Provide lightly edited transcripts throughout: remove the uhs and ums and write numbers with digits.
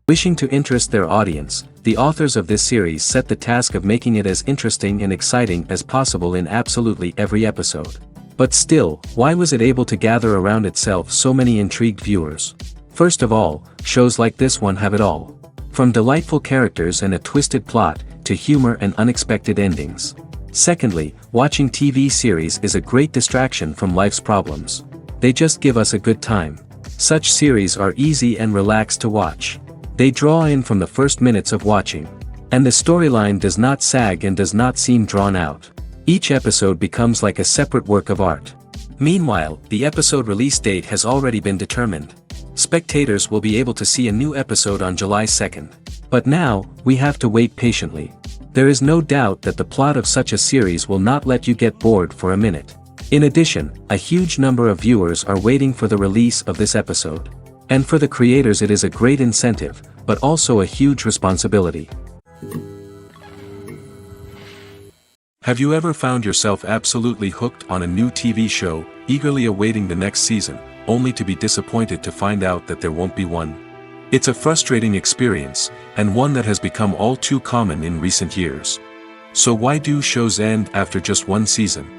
Wishing to interest their audience, the authors of this series set the task of making it as interesting and exciting as possible in absolutely every episode. But still, why was it able to gather around itself so many intrigued viewers? First of all, shows like this one have it all. From delightful characters and a twisted plot, to humor and unexpected endings. Secondly, watching TV series is a great distraction from life's problems. They just give us a good time. Such series are easy and relaxed to watch. They draw in from the first minutes of watching. And the storyline does not sag and does not seem drawn out. Each episode becomes like a separate work of art. Meanwhile, the episode release date has already been determined. Spectators will be able to see a new episode on July 2nd. But now, we have to wait patiently. There is no doubt that the plot of such a series will not let you get bored for a minute. In addition, a huge number of viewers are waiting for the release of this episode. And for the creators it is a great incentive, but also a huge responsibility. Have you ever found yourself absolutely hooked on a new TV show, eagerly awaiting the next season, only to be disappointed to find out that there won't be one? It's a frustrating experience, and one that has become all too common in recent years. So why do shows end after just one season?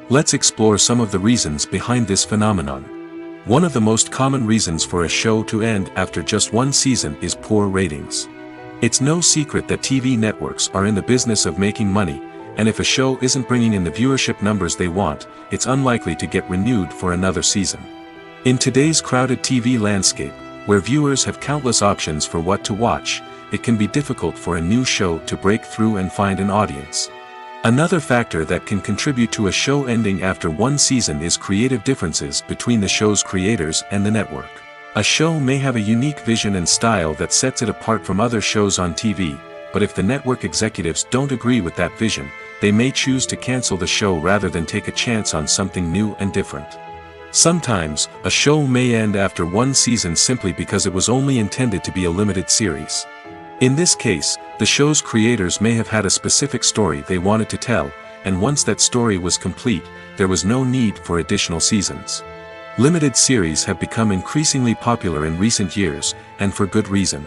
Let's explore some of the reasons behind this phenomenon. One of the most common reasons for a show to end after just one season is poor ratings. It's no secret that TV networks are in the business of making money, and if a show isn't bringing in the viewership numbers they want, it's unlikely to get renewed for another season. In today's crowded TV landscape, where viewers have countless options for what to watch, it can be difficult for a new show to break through and find an audience. Another factor that can contribute to a show ending after one season is creative differences between the show's creators and the network. A show may have a unique vision and style that sets it apart from other shows on TV, but if the network executives don't agree with that vision, they may choose to cancel the show rather than take a chance on something new and different. Sometimes, a show may end after one season simply because it was only intended to be a limited series. In this case, the show's creators may have had a specific story they wanted to tell, and once that story was complete, there was no need for additional seasons. Limited series have become increasingly popular in recent years, and for good reason.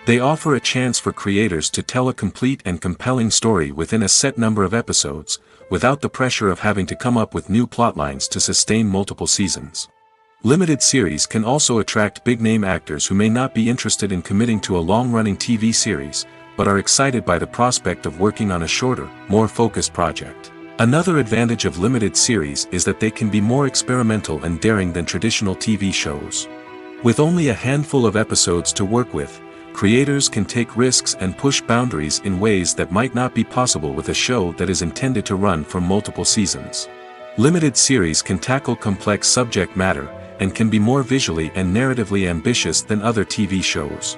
They offer a chance for creators to tell a complete and compelling story within a set number of episodes, without the pressure of having to come up with new plotlines to sustain multiple seasons. Limited series can also attract big-name actors who may not be interested in committing to a long-running TV series, but are excited by the prospect of working on a shorter, more focused project. Another advantage of limited series is that they can be more experimental and daring than traditional TV shows. With only a handful of episodes to work with, creators can take risks and push boundaries in ways that might not be possible with a show that is intended to run for multiple seasons. Limited series can tackle complex subject matter, and can be more visually and narratively ambitious than other TV shows.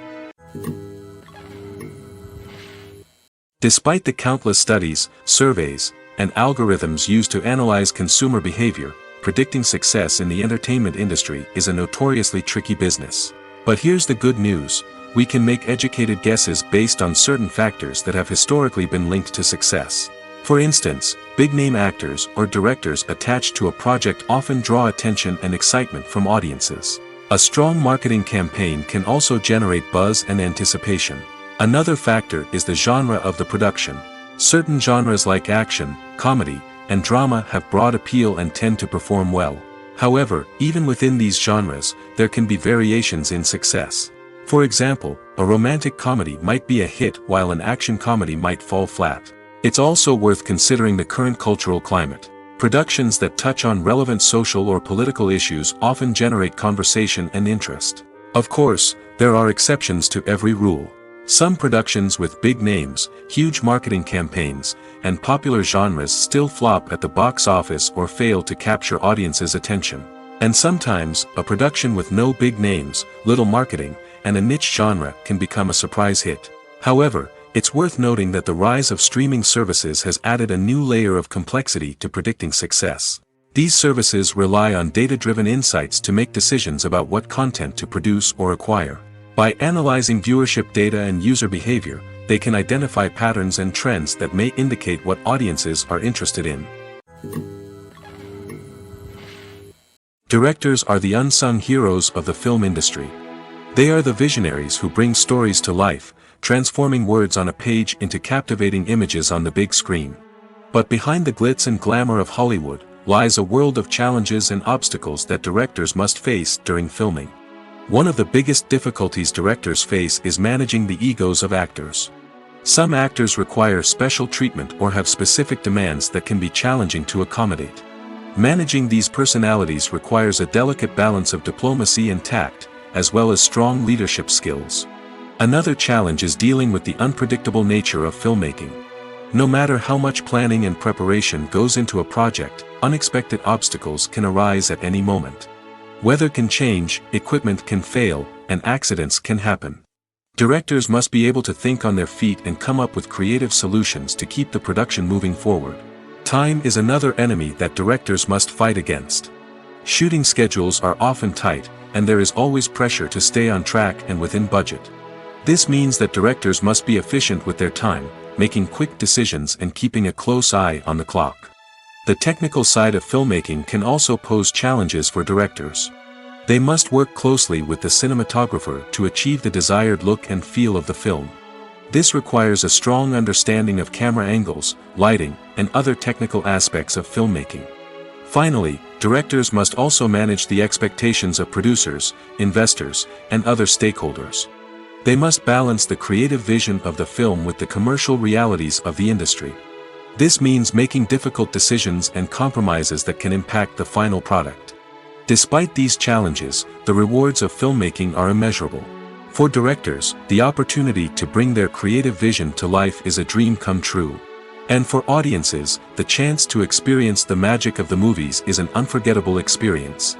Despite the countless studies, surveys, and algorithms used to analyze consumer behavior, predicting success in the entertainment industry is a notoriously tricky business. But here's the good news: we can make educated guesses based on certain factors that have historically been linked to success. For instance, big-name actors or directors attached to a project often draw attention and excitement from audiences. A strong marketing campaign can also generate buzz and anticipation. Another factor is the genre of the production. Certain genres like action, comedy, and drama have broad appeal and tend to perform well. However, even within these genres, there can be variations in success. For example, a romantic comedy might be a hit while an action comedy might fall flat. It's also worth considering the current cultural climate. Productions that touch on relevant social or political issues often generate conversation and interest. Of course, there are exceptions to every rule. Some productions with big names, huge marketing campaigns, and popular genres still flop at the box office or fail to capture audiences' attention. And sometimes, a production with no big names, little marketing, and a niche genre can become a surprise hit. However, it's worth noting that the rise of streaming services has added a new layer of complexity to predicting success. These services rely on data-driven insights to make decisions about what content to produce or acquire. By analyzing viewership data and user behavior, they can identify patterns and trends that may indicate what audiences are interested in. Directors are the unsung heroes of the film industry. They are the visionaries who bring stories to life, transforming words on a page into captivating images on the big screen. But behind the glitz and glamour of Hollywood, lies a world of challenges and obstacles that directors must face during filming. One of the biggest difficulties directors face is managing the egos of actors. Some actors require special treatment or have specific demands that can be challenging to accommodate. Managing these personalities requires a delicate balance of diplomacy and tact, as well as strong leadership skills. Another challenge is dealing with the unpredictable nature of filmmaking. No matter how much planning and preparation goes into a project, unexpected obstacles can arise at any moment. Weather can change, equipment can fail, and accidents can happen. Directors must be able to think on their feet and come up with creative solutions to keep the production moving forward. Time is another enemy that directors must fight against. Shooting schedules are often tight, and there is always pressure to stay on track and within budget. This means that directors must be efficient with their time, making quick decisions and keeping a close eye on the clock. The technical side of filmmaking can also pose challenges for directors. They must work closely with the cinematographer to achieve the desired look and feel of the film. This requires a strong understanding of camera angles, lighting, and other technical aspects of filmmaking. Finally, directors must also manage the expectations of producers, investors, and other stakeholders. They must balance the creative vision of the film with the commercial realities of the industry. This means making difficult decisions and compromises that can impact the final product. Despite these challenges, the rewards of filmmaking are immeasurable. For directors, the opportunity to bring their creative vision to life is a dream come true. And for audiences, the chance to experience the magic of the movies is an unforgettable experience.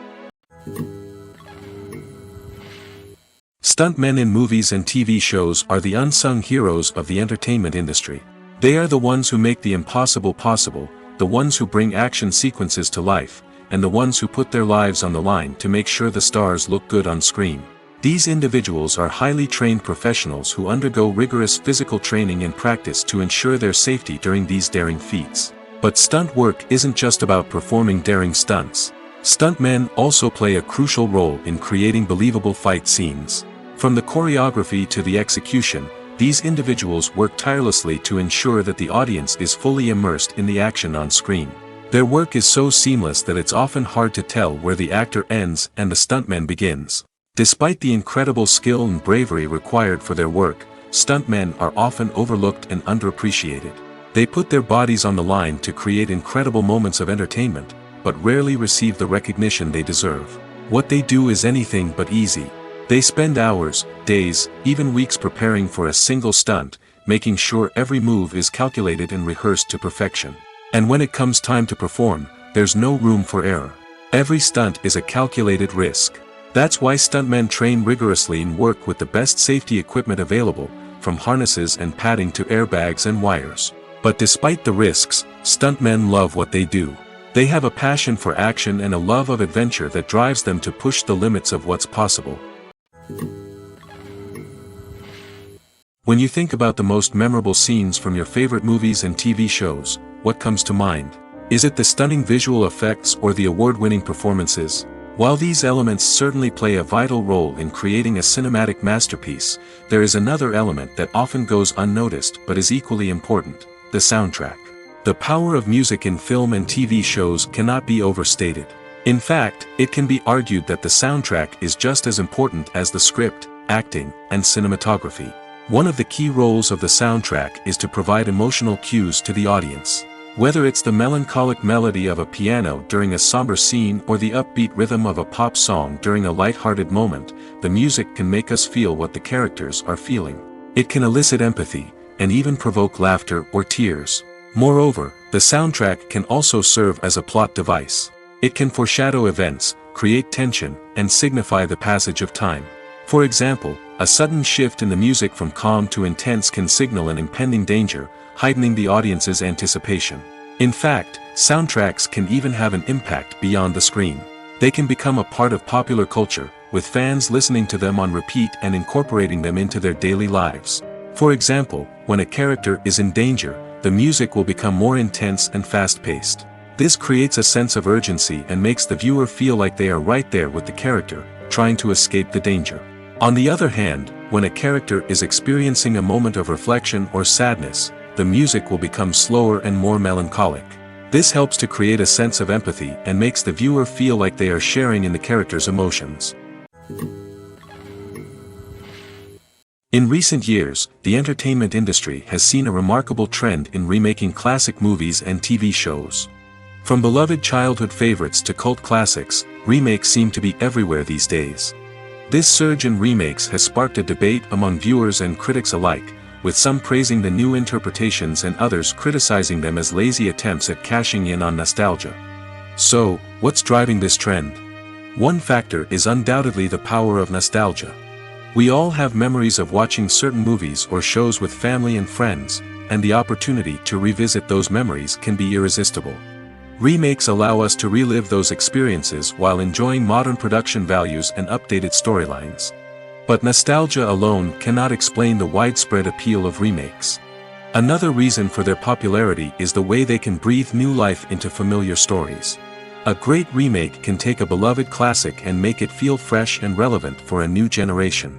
Stuntmen in movies and TV shows are the unsung heroes of the entertainment industry. They are the ones who make the impossible possible, the ones who bring action sequences to life, and the ones who put their lives on the line to make sure the stars look good on screen. These individuals are highly trained professionals who undergo rigorous physical training and practice to ensure their safety during these daring feats. But stunt work isn't just about performing daring stunts. Stuntmen also play a crucial role in creating believable fight scenes. From the choreography to the execution, these individuals work tirelessly to ensure that the audience is fully immersed in the action on screen. Their work is so seamless that it's often hard to tell where the actor ends and the stuntman begins. Despite the incredible skill and bravery required for their work, stuntmen are often overlooked and underappreciated. They put their bodies on the line to create incredible moments of entertainment, but rarely receive the recognition they deserve. What they do is anything but easy. They spend hours, days, even weeks preparing for a single stunt, making sure every move is calculated and rehearsed to perfection. And when it comes time to perform, there's no room for error. Every stunt is a calculated risk. That's why stuntmen train rigorously and work with the best safety equipment available, from harnesses and padding to airbags and wires. But despite the risks, stuntmen love what they do. They have a passion for action and a love of adventure that drives them to push the limits of what's possible. When you think about the most memorable scenes from your favorite movies and TV shows, what comes to mind? Is it the stunning visual effects or the award-winning performances? While these elements certainly play a vital role in creating a cinematic masterpiece, there is another element that often goes unnoticed but is equally important: the soundtrack. The power of music in film and TV shows cannot be overstated. In fact, it can be argued that the soundtrack is just as important as the script, acting, and cinematography. One of the key roles of the soundtrack is to provide emotional cues to the audience. Whether it's the melancholic melody of a piano during a somber scene or the upbeat rhythm of a pop song during a light-hearted moment, the music can make us feel what the characters are feeling. It can elicit empathy, and even provoke laughter or tears. Moreover, the soundtrack can also serve as a plot device. It can foreshadow events, create tension, and signify the passage of time. For example, a sudden shift in the music from calm to intense can signal an impending danger, heightening the audience's anticipation. In fact, soundtracks can even have an impact beyond the screen. They can become a part of popular culture, with fans listening to them on repeat and incorporating them into their daily lives. For example, when a character is in danger, the music will become more intense and fast-paced. This creates a sense of urgency and makes the viewer feel like they are right there with the character, trying to escape the danger. On the other hand, when a character is experiencing a moment of reflection or sadness, the music will become slower and more melancholic. This helps to create a sense of empathy and makes the viewer feel like they are sharing in the character's emotions. In recent years, the entertainment industry has seen a remarkable trend in remaking classic movies and TV shows. From beloved childhood favorites to cult classics, remakes seem to be everywhere these days. This surge in remakes has sparked a debate among viewers and critics alike, with some praising the new interpretations and others criticizing them as lazy attempts at cashing in on nostalgia. So, what's driving this trend? One factor is undoubtedly the power of nostalgia. We all have memories of watching certain movies or shows with family and friends, and the opportunity to revisit those memories can be irresistible. Remakes allow us to relive those experiences while enjoying modern production values and updated storylines. But nostalgia alone cannot explain the widespread appeal of remakes. Another reason for their popularity is the way they can breathe new life into familiar stories. A great remake can take a beloved classic and make it feel fresh and relevant for a new generation.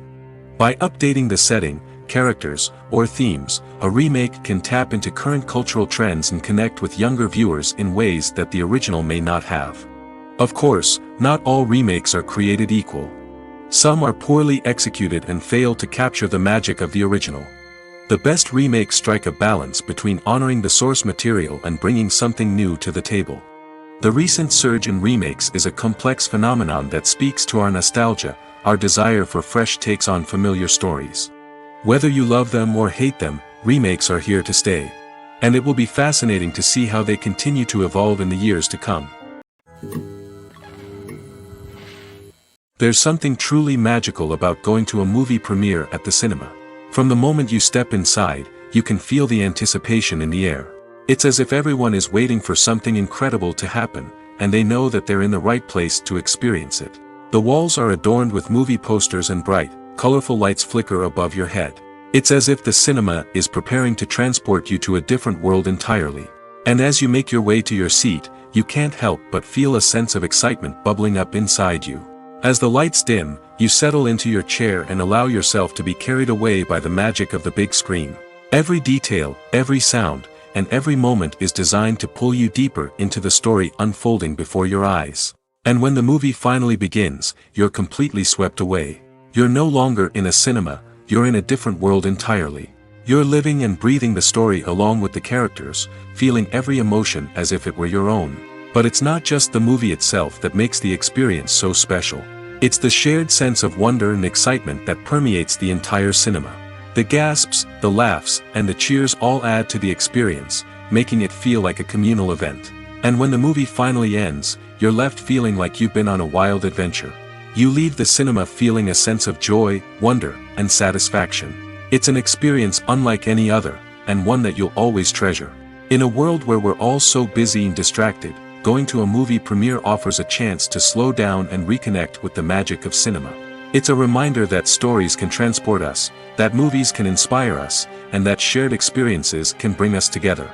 By updating the setting, characters, or themes, a remake can tap into current cultural trends and connect with younger viewers in ways that the original may not have. Of course, not all remakes are created equal. Some are poorly executed and fail to capture the magic of the original. The best remakes strike a balance between honoring the source material and bringing something new to the table. The recent surge in remakes is a complex phenomenon that speaks to our nostalgia, our desire for fresh takes on familiar stories. Whether you love them or hate them, remakes are here to stay. And it will be fascinating to see how they continue to evolve in the years to come. There's something truly magical about going to a movie premiere at the cinema. From the moment you step inside, you can feel the anticipation in the air. It's as if everyone is waiting for something incredible to happen, and they know that they're in the right place to experience it. The walls are adorned with movie posters and bright, colorful lights flicker above your head. It's as if the cinema is preparing to transport you to a different world entirely. And as you make your way to your seat, you can't help but feel a sense of excitement bubbling up inside you. As the lights dim, you settle into your chair and allow yourself to be carried away by the magic of the big screen. Every detail, every sound, and every moment is designed to pull you deeper into the story unfolding before your eyes. And when the movie finally begins, you're completely swept away. You're no longer in a cinema, you're in a different world entirely. You're living and breathing the story along with the characters, feeling every emotion as if it were your own. But it's not just the movie itself that makes the experience so special. It's the shared sense of wonder and excitement that permeates the entire cinema. The gasps, the laughs, and the cheers all add to the experience, making it feel like a communal event. And when the movie finally ends, you're left feeling like you've been on a wild adventure. You leave the cinema feeling a sense of joy, wonder, and satisfaction. It's an experience unlike any other, and one that you'll always treasure. In a world where we're all so busy and distracted, going to a movie premiere offers a chance to slow down and reconnect with the magic of cinema. It's a reminder that stories can transport us, that movies can inspire us, and that shared experiences can bring us together.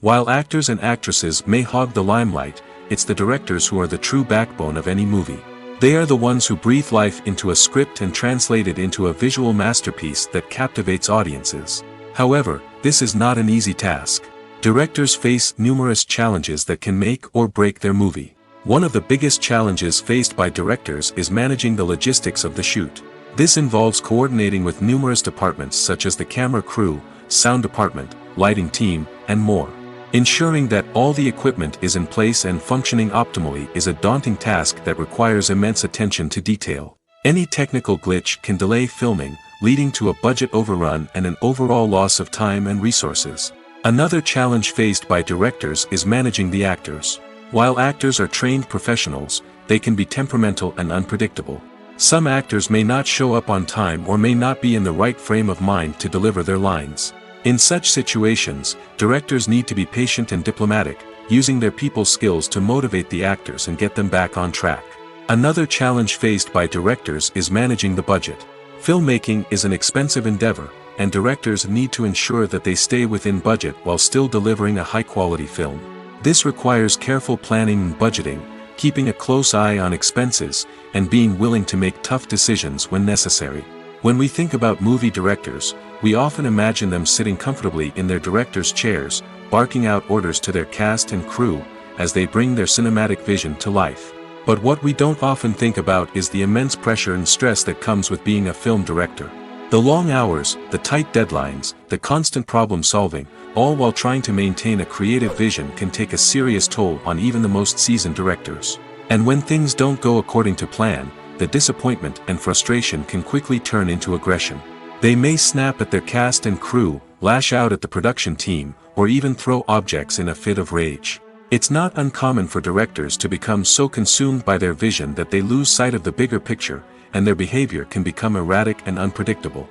While actors and actresses may hog the limelight, it's the directors who are the true backbone of any movie. They are the ones who breathe life into a script and translate it into a visual masterpiece that captivates audiences. However, this is not an easy task. Directors face numerous challenges that can make or break their movie. One of the biggest challenges faced by directors is managing the logistics of the shoot. This involves coordinating with numerous departments such as the camera crew, sound department, lighting team, and more. Ensuring that all the equipment is in place and functioning optimally is a daunting task that requires immense attention to detail. Any technical glitch can delay filming, leading to a budget overrun and an overall loss of time and resources. Another challenge faced by directors is managing the actors. While actors are trained professionals, they can be temperamental and unpredictable. Some actors may not show up on time or may not be in the right frame of mind to deliver their lines. In such situations, directors need to be patient and diplomatic, using their people skills to motivate the actors and get them back on track. Another challenge faced by directors is managing the budget. Filmmaking is an expensive endeavor, and directors need to ensure that they stay within budget while still delivering a high-quality film. This requires careful planning and budgeting, keeping a close eye on expenses, and being willing to make tough decisions when necessary. When we think about movie directors, we often imagine them sitting comfortably in their director's chairs, barking out orders to their cast and crew, as they bring their cinematic vision to life. But what we don't often think about is the immense pressure and stress that comes with being a film director. The long hours, the tight deadlines, the constant problem solving, all while trying to maintain a creative vision can take a serious toll on even the most seasoned directors. And when things don't go according to plan, the disappointment and frustration can quickly turn into aggression. They may snap at their cast and crew, lash out at the production team, or even throw objects in a fit of rage. It's not uncommon for directors to become so consumed by their vision that they lose sight of the bigger picture, and their behavior can become erratic and unpredictable.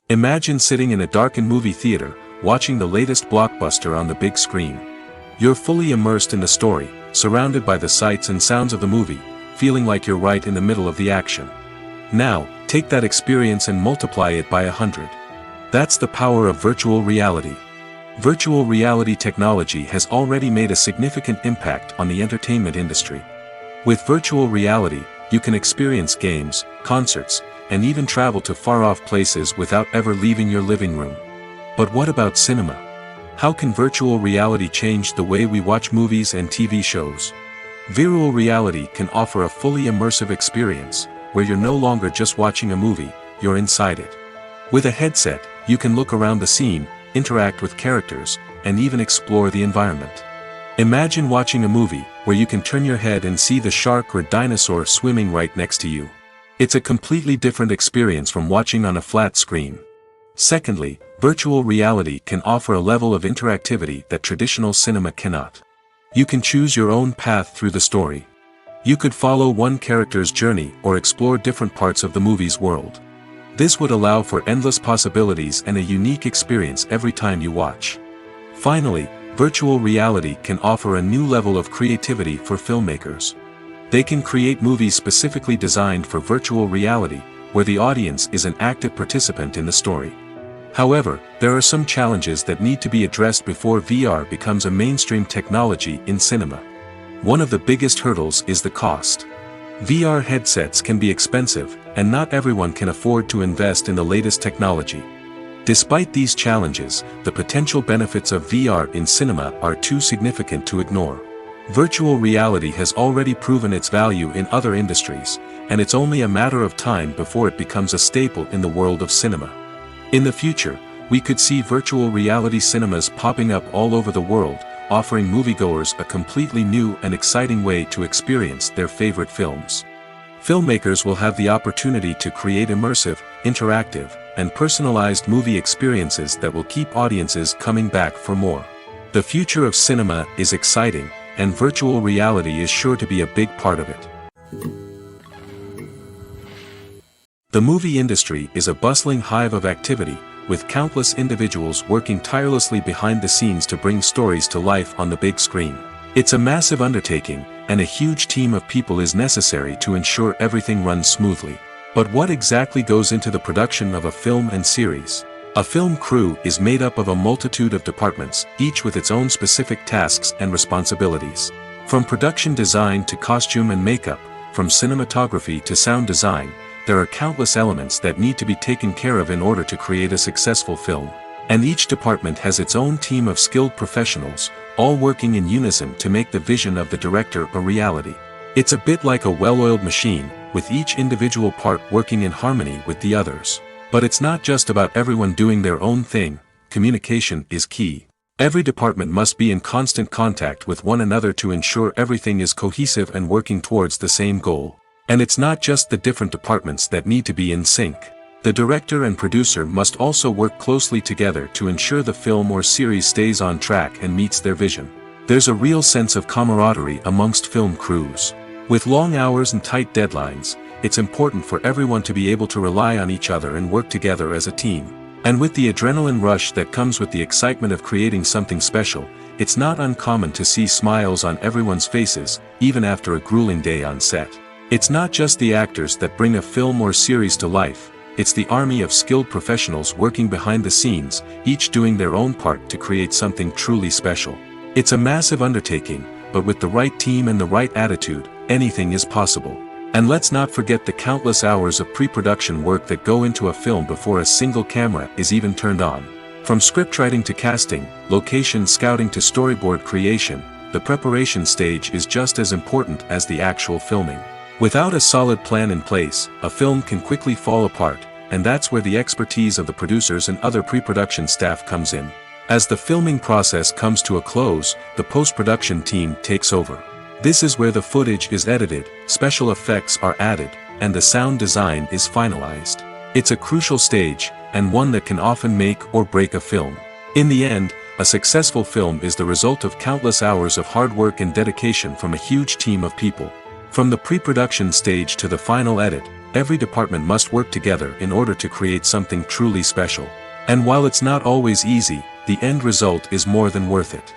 Imagine sitting in a darkened movie theater, watching the latest blockbuster on the big screen. You're fully immersed in the story, surrounded by the sights and sounds of the movie, feeling like you're right in the middle of the action. Now, take that experience and multiply it by 100. That's the power of virtual reality. Virtual reality technology has already made a significant impact on the entertainment industry. With virtual reality, you can experience games, concerts, and even travel to far-off places without ever leaving your living room. But what about cinema? How can virtual reality change the way we watch movies and TV shows? Virtual reality can offer a fully immersive experience, where you're no longer just watching a movie, you're inside it. With a headset, you can look around the scene, interact with characters, and even explore the environment. Imagine watching a movie where you can turn your head and see the shark or dinosaur swimming right next to you. It's a completely different experience from watching on a flat screen. Secondly, virtual reality can offer a level of interactivity that traditional cinema cannot. You can choose your own path through the story. You could follow one character's journey or explore different parts of the movie's world. This would allow for endless possibilities and a unique experience every time you watch. Finally, virtual reality can offer a new level of creativity for filmmakers. They can create movies specifically designed for virtual reality, where the audience is an active participant in the story. However, there are some challenges that need to be addressed before VR becomes a mainstream technology in cinema. One of the biggest hurdles is the cost. VR headsets can be expensive, and not everyone can afford to invest in the latest technology. Despite these challenges, the potential benefits of VR in cinema are too significant to ignore. Virtual reality has already proven its value in other industries, and it's only a matter of time before it becomes a staple in the world of cinema. In the future, we could see virtual reality cinemas popping up all over the world, offering moviegoers a completely new and exciting way to experience their favorite films. Filmmakers will have the opportunity to create immersive, interactive, and personalized movie experiences that will keep audiences coming back for more. The future of cinema is exciting, and virtual reality is sure to be a big part of it. The movie industry is a bustling hive of activity, with countless individuals working tirelessly behind the scenes to bring stories to life on the big screen. It's a massive undertaking, and a huge team of people is necessary to ensure everything runs smoothly. But what exactly goes into the production of a film and series? A film crew is made up of a multitude of departments, each with its own specific tasks and responsibilities. From production design to costume and makeup, from cinematography to sound design, there are countless elements that need to be taken care of in order to create a successful film. And each department has its own team of skilled professionals, all working in unison to make the vision of the director a reality. It's a bit like a well-oiled machine, with each individual part working in harmony with the others. But it's not just about everyone doing their own thing. Communication is key. Every department must be in constant contact with one another to ensure everything is cohesive and working towards the same goal. And it's not just the different departments that need to be in sync. The director and producer must also work closely together to ensure the film or series stays on track and meets their vision. There's a real sense of camaraderie amongst film crews. With long hours and tight deadlines, it's important for everyone to be able to rely on each other and work together as a team. And with the adrenaline rush that comes with the excitement of creating something special, it's not uncommon to see smiles on everyone's faces, even after a grueling day on set. It's not just the actors that bring a film or series to life, it's the army of skilled professionals working behind the scenes, each doing their own part to create something truly special. It's a massive undertaking, but with the right team and the right attitude, anything is possible. And let's not forget the countless hours of pre-production work that go into a film before a single camera is even turned on. From scriptwriting to casting, location scouting to storyboard creation, the preparation stage is just as important as the actual filming. Without a solid plan in place, a film can quickly fall apart, and that's where the expertise of the producers and other pre-production staff comes in. As the filming process comes to a close, the post-production team takes over. This is where the footage is edited, special effects are added, and the sound design is finalized. It's a crucial stage, and one that can often make or break a film. In the end, a successful film is the result of countless hours of hard work and dedication from a huge team of people. From the pre-production stage to the final edit, every department must work together in order to create something truly special. And while it's not always easy, the end result is more than worth it.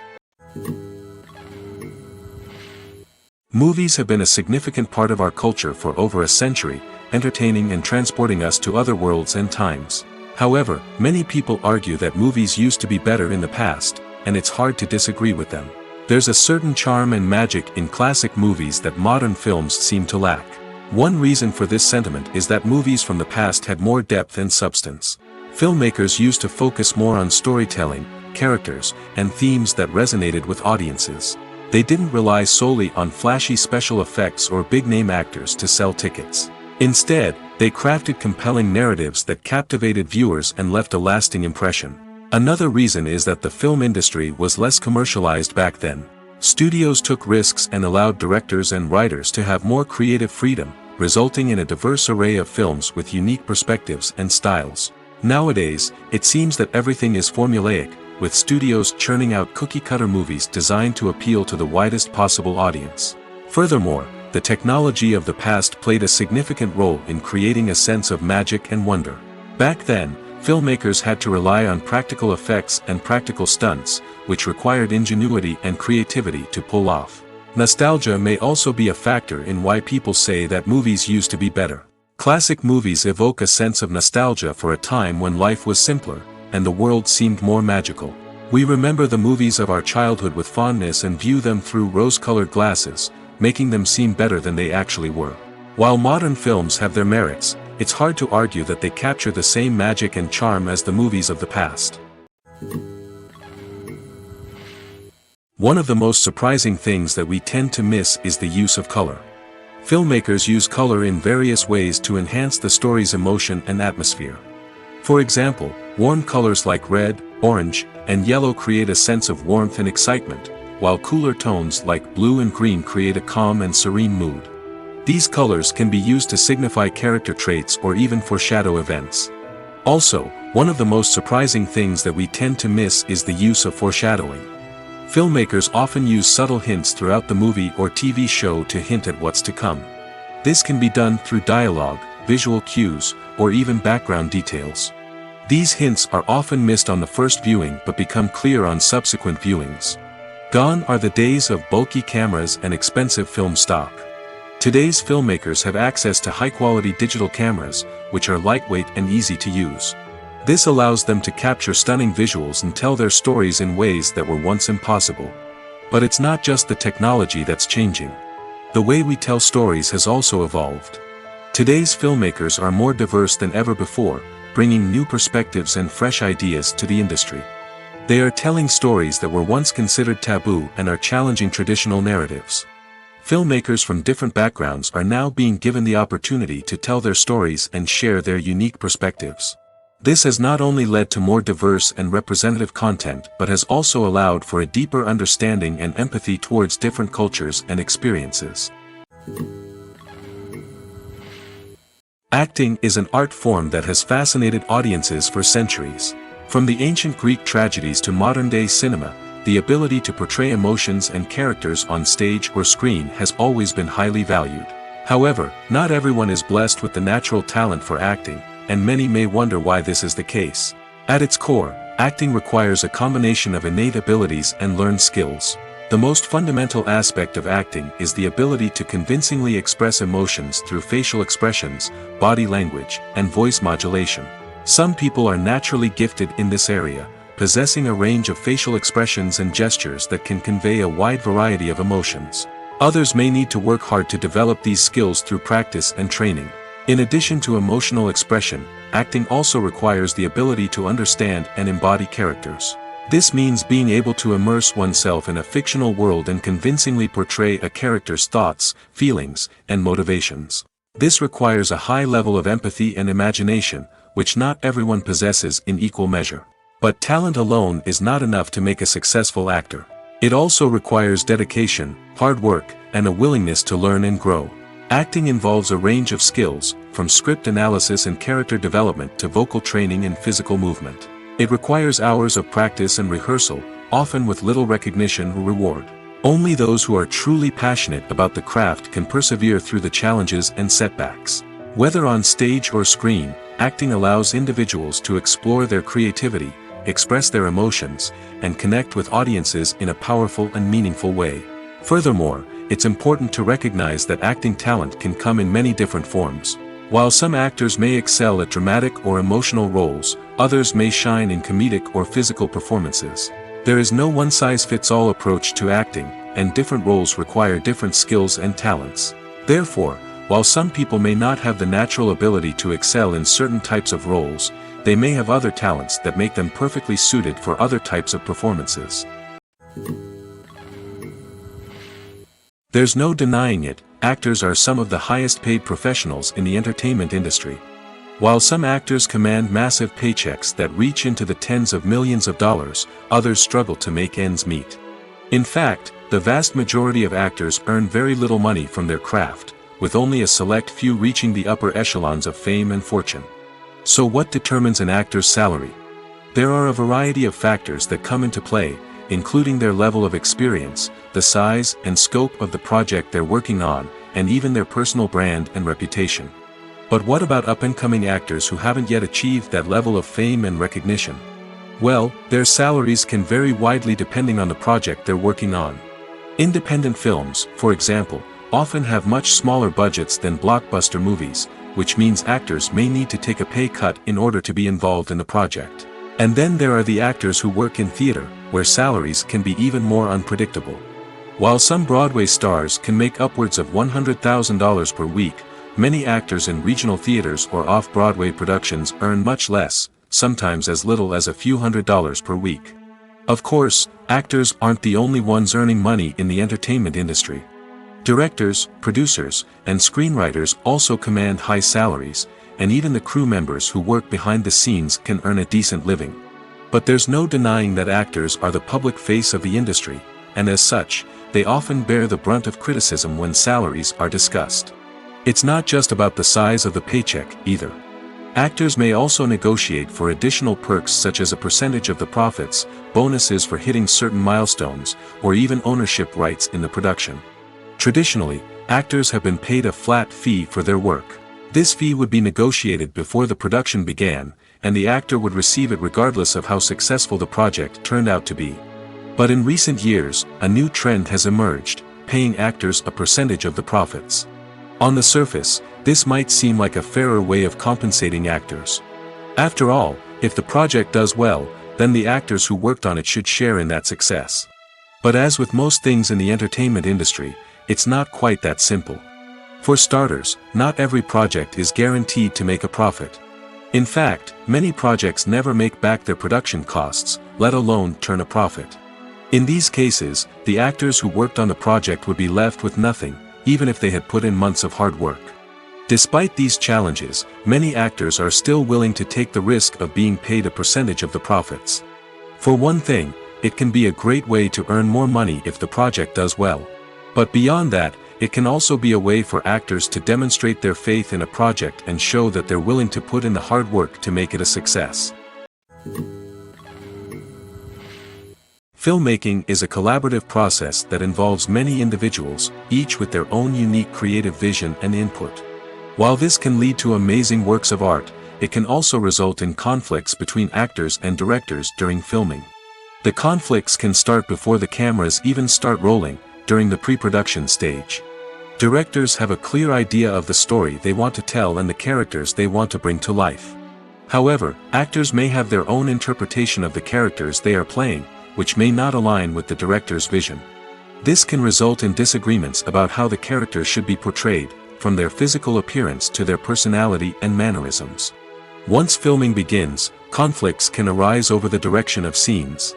Movies have been a significant part of our culture for over a century, entertaining and transporting us to other worlds and times. However, many people argue that movies used to be better in the past, and it's hard to disagree with them. There's a certain charm and magic in classic movies that modern films seem to lack. One reason for this sentiment is that movies from the past had more depth and substance. Filmmakers used to focus more on storytelling, characters, and themes that resonated with audiences. They didn't rely solely on flashy special effects or big-name actors to sell tickets. Instead, they crafted compelling narratives that captivated viewers and left a lasting impression. Another reason is that the film industry was less commercialized back then. Studios took risks and allowed directors and writers to have more creative freedom, resulting in a diverse array of films with unique perspectives and styles. Nowadays, it seems that everything is formulaic, with studios churning out cookie-cutter movies designed to appeal to the widest possible audience. Furthermore, the technology of the past played a significant role in creating a sense of magic and wonder. Back then, filmmakers had to rely on practical effects and practical stunts, which required ingenuity and creativity to pull off. Nostalgia may also be a factor in why people say that movies used to be better. Classic movies evoke a sense of nostalgia for a time when life was simpler, and the world seemed more magical. We remember the movies of our childhood with fondness and view them through rose-colored glasses, making them seem better than they actually were. While modern films have their merits, it's hard to argue that they capture the same magic and charm as the movies of the past. One of the most surprising things that we tend to miss is the use of color. Filmmakers use color in various ways to enhance the story's emotion and atmosphere. For example, warm colors like red, orange, and yellow create a sense of warmth and excitement, while cooler tones like blue and green create a calm and serene mood. These colors can be used to signify character traits or even foreshadow events. Also, one of the most surprising things that we tend to miss is the use of foreshadowing. Filmmakers often use subtle hints throughout the movie or TV show to hint at what's to come. This can be done through dialogue, visual cues, or even background details. These hints are often missed on the first viewing but become clear on subsequent viewings. Gone are the days of bulky cameras and expensive film stock. Today's filmmakers have access to high-quality digital cameras, which are lightweight and easy to use. This allows them to capture stunning visuals and tell their stories in ways that were once impossible. But it's not just the technology that's changing. The way we tell stories has also evolved. Today's filmmakers are more diverse than ever before, bringing new perspectives and fresh ideas to the industry. They are telling stories that were once considered taboo and are challenging traditional narratives. Filmmakers from different backgrounds are now being given the opportunity to tell their stories and share their unique perspectives. This has not only led to more diverse and representative content but has also allowed for a deeper understanding and empathy towards different cultures and experiences. Acting is an art form that has fascinated audiences for centuries. From the ancient Greek tragedies to modern-day cinema, the ability to portray emotions and characters on stage or screen has always been highly valued. However, not everyone is blessed with the natural talent for acting, and many may wonder why this is the case. At its core, acting requires a combination of innate abilities and learned skills. The most fundamental aspect of acting is the ability to convincingly express emotions through facial expressions, body language, and voice modulation. Some people are naturally gifted in this area, possessing a range of facial expressions and gestures that can convey a wide variety of emotions. Others may need to work hard to develop these skills through practice and training. In addition to emotional expression, acting also requires the ability to understand and embody characters. This means being able to immerse oneself in a fictional world and convincingly portray a character's thoughts, feelings, and motivations. This requires a high level of empathy and imagination, which not everyone possesses in equal measure. But talent alone is not enough to make a successful actor. It also requires dedication, hard work, and a willingness to learn and grow. Acting involves a range of skills, from script analysis and character development to vocal training and physical movement. It requires hours of practice and rehearsal, often with little recognition or reward. Only those who are truly passionate about the craft can persevere through the challenges and setbacks. Whether on stage or screen, acting allows individuals to explore their creativity, express their emotions, and connect with audiences in a powerful and meaningful way. Furthermore, it's important to recognize that acting talent can come in many different forms. While some actors may excel at dramatic or emotional roles, others may shine in comedic or physical performances. There is no one-size-fits-all approach to acting, and different roles require different skills and talents. Therefore, while some people may not have the natural ability to excel in certain types of roles, they may have other talents that make them perfectly suited for other types of performances. There's no denying it, actors are some of the highest paid professionals in the entertainment industry. While some actors command massive paychecks that reach into the tens of millions of dollars, others struggle to make ends meet. In fact, the vast majority of actors earn very little money from their craft, with only a select few reaching the upper echelons of fame and fortune. So what determines an actor's salary? There are a variety of factors that come into play, including their level of experience, the size and scope of the project they're working on, and even their personal brand and reputation. But what about up-and-coming actors who haven't yet achieved that level of fame and recognition? Well, their salaries can vary widely depending on the project they're working on. Independent films, for example, often have much smaller budgets than blockbuster movies, which means actors may need to take a pay cut in order to be involved in the project. And then there are the actors who work in theater, where salaries can be even more unpredictable. While some Broadway stars can make upwards of $100,000 per week, many actors in regional theaters or off-Broadway productions earn much less, sometimes as little as a few $100s per week. Of course, actors aren't the only ones earning money in the entertainment industry. Directors, producers, and screenwriters also command high salaries, and even the crew members who work behind the scenes can earn a decent living. But there's no denying that actors are the public face of the industry, and as such, they often bear the brunt of criticism when salaries are discussed. It's not just about the size of the paycheck, either. Actors may also negotiate for additional perks such as a percentage of the profits, bonuses for hitting certain milestones, or even ownership rights in the production. Traditionally, actors have been paid a flat fee for their work. This fee would be negotiated before the production began, and the actor would receive it regardless of how successful the project turned out to be. But in recent years, a new trend has emerged, paying actors a percentage of the profits. On the surface, this might seem like a fairer way of compensating actors. After all, if the project does well, then the actors who worked on it should share in that success. But as with most things in the entertainment industry, it's not quite that simple. For starters, not every project is guaranteed to make a profit. In fact, many projects never make back their production costs, let alone turn a profit. In these cases, the actors who worked on the project would be left with nothing, even if they had put in months of hard work. Despite these challenges, many actors are still willing to take the risk of being paid a percentage of the profits. For one thing, it can be a great way to earn more money if the project does well. But beyond that, it can also be a way for actors to demonstrate their faith in a project and show that they're willing to put in the hard work to make it a success. Filmmaking is a collaborative process that involves many individuals, each with their own unique creative vision and input. While this can lead to amazing works of art, it can also result in conflicts between actors and directors during filming. The conflicts can start before the cameras even start rolling, during the pre-production stage. Directors have a clear idea of the story they want to tell and the characters they want to bring to life. However, actors may have their own interpretation of the characters they are playing, which may not align with the director's vision. This can result in disagreements about how the characters should be portrayed, from their physical appearance to their personality and mannerisms. Once filming begins, conflicts can arise over the direction of scenes.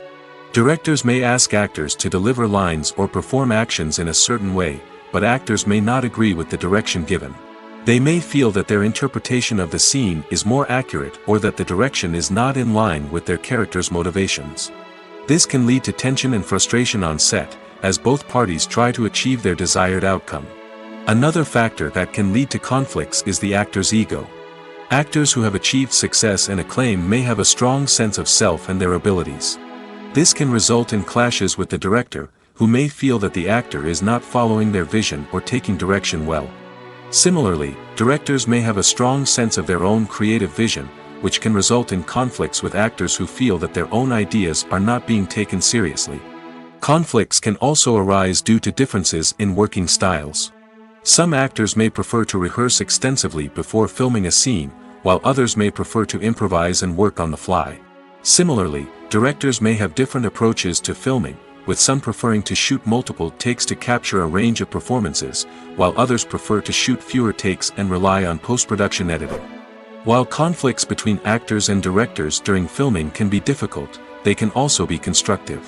Directors may ask actors to deliver lines or perform actions in a certain way, but actors may not agree with the direction given. They may feel that their interpretation of the scene is more accurate or that the direction is not in line with their character's motivations. This can lead to tension and frustration on set, as both parties try to achieve their desired outcome. Another factor that can lead to conflicts is the actor's ego. Actors who have achieved success and acclaim may have a strong sense of self and their abilities. This can result in clashes with the director, who may feel that the actor is not following their vision or taking direction well. Similarly, directors may have a strong sense of their own creative vision, which can result in conflicts with actors who feel that their own ideas are not being taken seriously. Conflicts can also arise due to differences in working styles. Some actors may prefer to rehearse extensively before filming a scene, while others may prefer to improvise and work on the fly. Similarly, directors may have different approaches to filming, with some preferring to shoot multiple takes to capture a range of performances, while others prefer to shoot fewer takes and rely on post-production editing. While conflicts between actors and directors during filming can be difficult, they can also be constructive.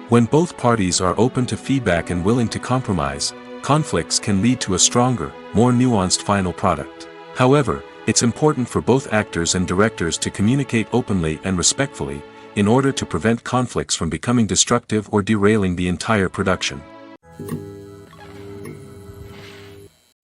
When both parties are open to feedback and willing to compromise, conflicts can lead to a stronger, more nuanced final product. However, it's important for both actors and directors to communicate openly and respectfully, in order to prevent conflicts from becoming destructive or derailing the entire production.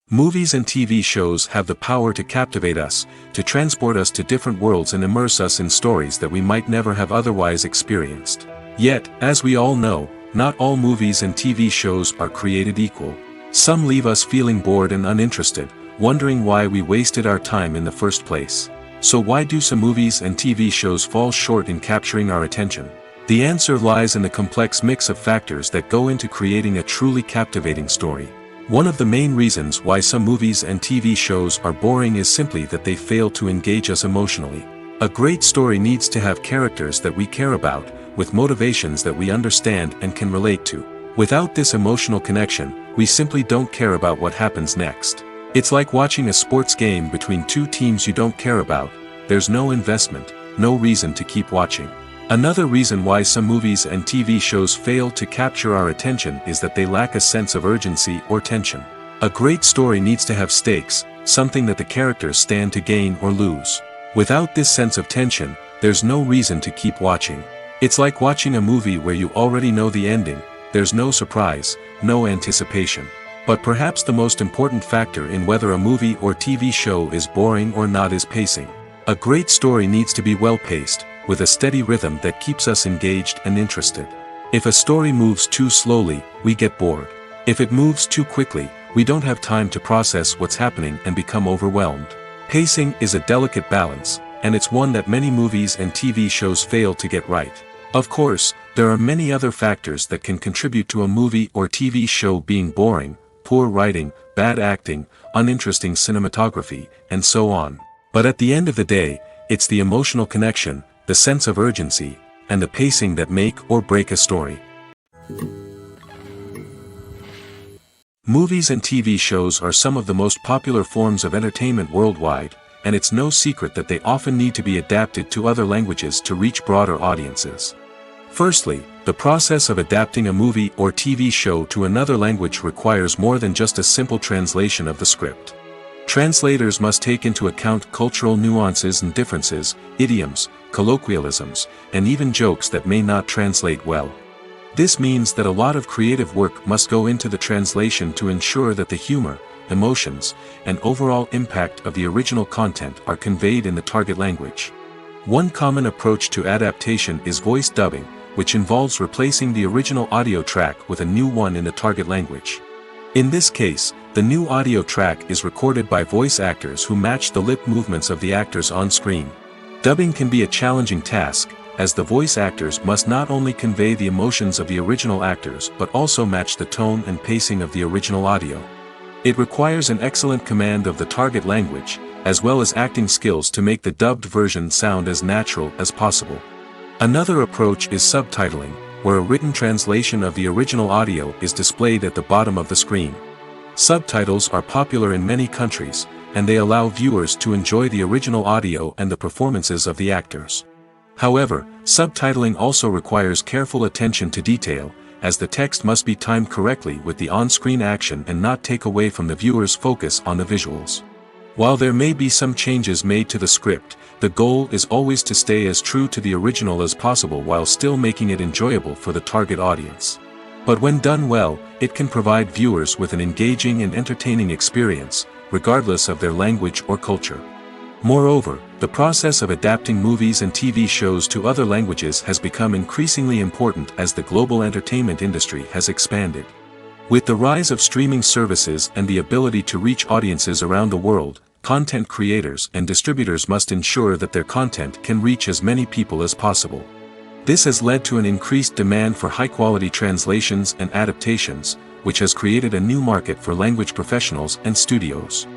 Movies and TV shows have the power to captivate us, to transport us to different worlds and immerse us in stories that we might never have otherwise experienced. Yet, as we all know, not all movies and TV shows are created equal. Some leave us feeling bored and uninterested, wondering why we wasted our time in the first place. So why do some movies and TV shows fall short in capturing our attention? The answer lies in the complex mix of factors that go into creating a truly captivating story. One of the main reasons why some movies and TV shows are boring is simply that they fail to engage us emotionally. A great story needs to have characters that we care about, with motivations that we understand and can relate to. Without this emotional connection, we simply don't care about what happens next. It's like watching a sports game between two teams you don't care about. There's no investment, no reason to keep watching. Another reason why some movies and TV shows fail to capture our attention is that they lack a sense of urgency or tension. A great story needs to have stakes, something that the characters stand to gain or lose. Without this sense of tension, there's no reason to keep watching. It's like watching a movie where you already know the ending. There's no surprise, no anticipation. But perhaps the most important factor in whether a movie or TV show is boring or not is pacing. A great story needs to be well-paced, with a steady rhythm that keeps us engaged and interested. If a story moves too slowly, we get bored. If it moves too quickly, we don't have time to process what's happening and become overwhelmed. Pacing is a delicate balance, and it's one that many movies and TV shows fail to get right. Of course, there are many other factors that can contribute to a movie or TV show being boring: poor writing, bad acting, uninteresting cinematography, and so on. But at the end of the day, it's the emotional connection, the sense of urgency, and the pacing that make or break a story. Movies and TV shows are some of the most popular forms of entertainment worldwide, and it's no secret that they often need to be adapted to other languages to reach broader audiences. Firstly, the process of adapting a movie or TV show to another language requires more than just a simple translation of the script. Translators must take into account cultural nuances and differences, idioms, colloquialisms, and even jokes that may not translate well. This means that a lot of creative work must go into the translation to ensure that the humor, emotions, and overall impact of the original content are conveyed in the target language. One common approach to adaptation is voice dubbing, which involves replacing the original audio track with a new one in the target language. In this case, the new audio track is recorded by voice actors who match the lip movements of the actors on screen. Dubbing can be a challenging task, as the voice actors must not only convey the emotions of the original actors but also match the tone and pacing of the original audio. It requires an excellent command of the target language, as well as acting skills to make the dubbed version sound as natural as possible. Another approach is subtitling, where a written translation of the original audio is displayed at the bottom of the screen. Subtitles are popular in many countries, and they allow viewers to enjoy the original audio and the performances of the actors. However, subtitling also requires careful attention to detail, as the text must be timed correctly with the on-screen action and not take away from the viewer's focus on the visuals. While there may be some changes made to the script, the goal is always to stay as true to the original as possible while still making it enjoyable for the target audience. But when done well, it can provide viewers with an engaging and entertaining experience, regardless of their language or culture. Moreover, the process of adapting movies and TV shows to other languages has become increasingly important as the global entertainment industry has expanded. With the rise of streaming services and the ability to reach audiences around the world, content creators and distributors must ensure that their content can reach as many people as possible. This has led to an increased demand for high-quality translations and adaptations, which has created a new market for language professionals and studios.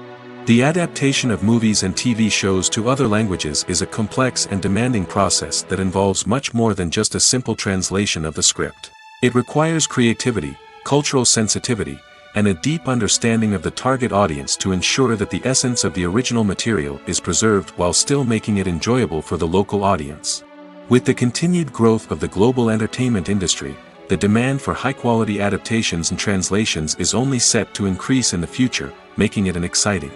The adaptation of movies and TV shows to other languages is a complex and demanding process that involves much more than just a simple translation of the script. It requires creativity, cultural sensitivity, and a deep understanding of the target audience to ensure that the essence of the original material is preserved while still making it enjoyable for the local audience. With the continued growth of the global entertainment industry, the demand for high-quality adaptations and translations is only set to increase in the future, making it an exciting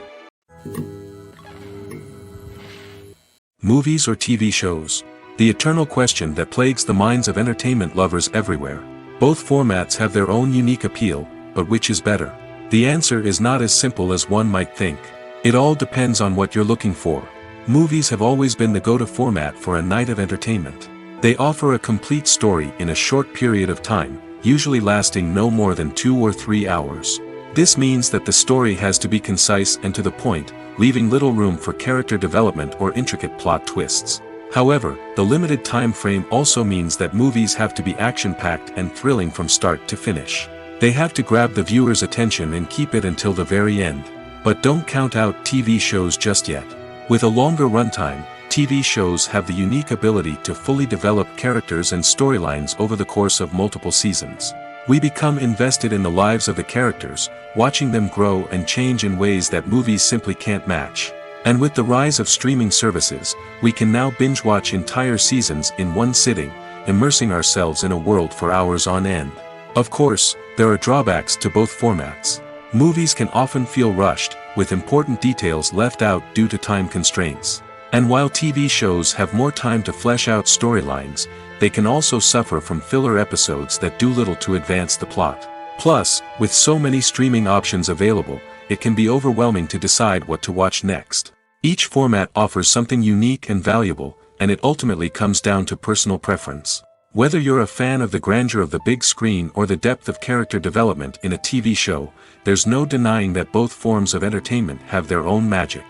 movies or TV shows. The eternal question that plagues the minds of entertainment lovers everywhere. Both formats have their own unique appeal, but which is better? The answer is not as simple as one might think. It all depends on what you're looking for. Movies have always been the go-to format for a night of entertainment. They offer a complete story in a short period of time, usually lasting no more than 2 or 3 hours. This means that the story has to be concise and to the point, leaving little room for character development or intricate plot twists. However, the limited time frame also means that movies have to be action-packed and thrilling from start to finish. They have to grab the viewer's attention and keep it until the very end. But don't count out TV shows just yet. With a longer runtime, TV shows have the unique ability to fully develop characters and storylines over the course of multiple seasons. We become invested in the lives of the characters, watching them grow and change in ways that movies simply can't match. And with the rise of streaming services, we can now binge-watch entire seasons in one sitting, immersing ourselves in a world for hours on end. Of course, there are drawbacks to both formats. Movies can often feel rushed, with important details left out due to time constraints. And while TV shows have more time to flesh out storylines, they can also suffer from filler episodes that do little to advance the plot. Plus, with so many streaming options available, it can be overwhelming to decide what to watch next. Each format offers something unique and valuable, and it ultimately comes down to personal preference. Whether you're a fan of the grandeur of the big screen or the depth of character development in a TV show, there's no denying that both forms of entertainment have their own magic.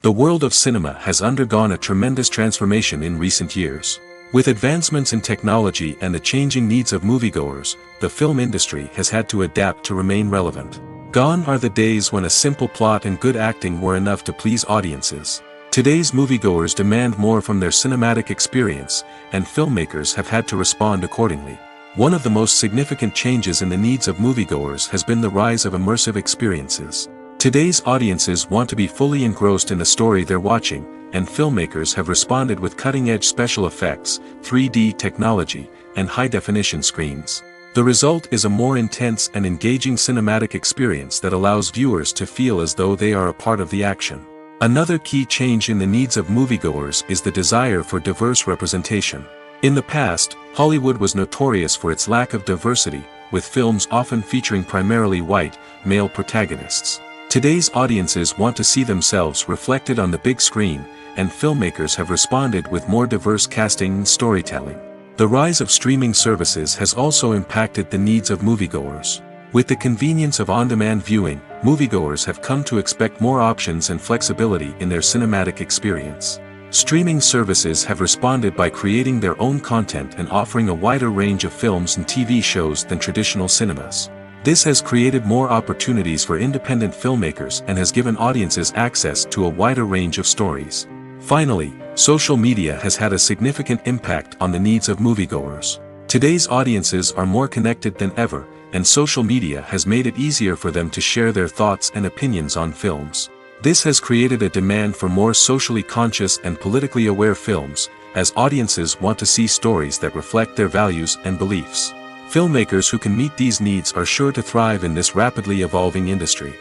The world of cinema has undergone a tremendous transformation in recent years. With advancements in technology and the changing needs of moviegoers, the film industry has had to adapt to remain relevant. Gone are the days when a simple plot and good acting were enough to please audiences. Today's moviegoers demand more from their cinematic experience, and filmmakers have had to respond accordingly. One of the most significant changes in the needs of moviegoers has been the rise of immersive experiences. Today's audiences want to be fully engrossed in the story they're watching, and filmmakers have responded with cutting-edge special effects, 3D technology, and high-definition screens. The result is a more intense and engaging cinematic experience that allows viewers to feel as though they are a part of the action. Another key change in the needs of moviegoers is the desire for diverse representation. In the past, Hollywood was notorious for its lack of diversity, with films often featuring primarily white, male protagonists. Today's audiences want to see themselves reflected on the big screen, and filmmakers have responded with more diverse casting and storytelling. The rise of streaming services has also impacted the needs of moviegoers. With the convenience of on-demand viewing, moviegoers have come to expect more options and flexibility in their cinematic experience. Streaming services have responded by creating their own content and offering a wider range of films and TV shows than traditional cinemas. This has created more opportunities for independent filmmakers and has given audiences access to a wider range of stories. Finally, social media has had a significant impact on the needs of moviegoers. Today's audiences are more connected than ever, and social media has made it easier for them to share their thoughts and opinions on films. This has created a demand for more socially conscious and politically aware films, as audiences want to see stories that reflect their values and beliefs. Filmmakers who can meet these needs are sure to thrive in this rapidly evolving industry.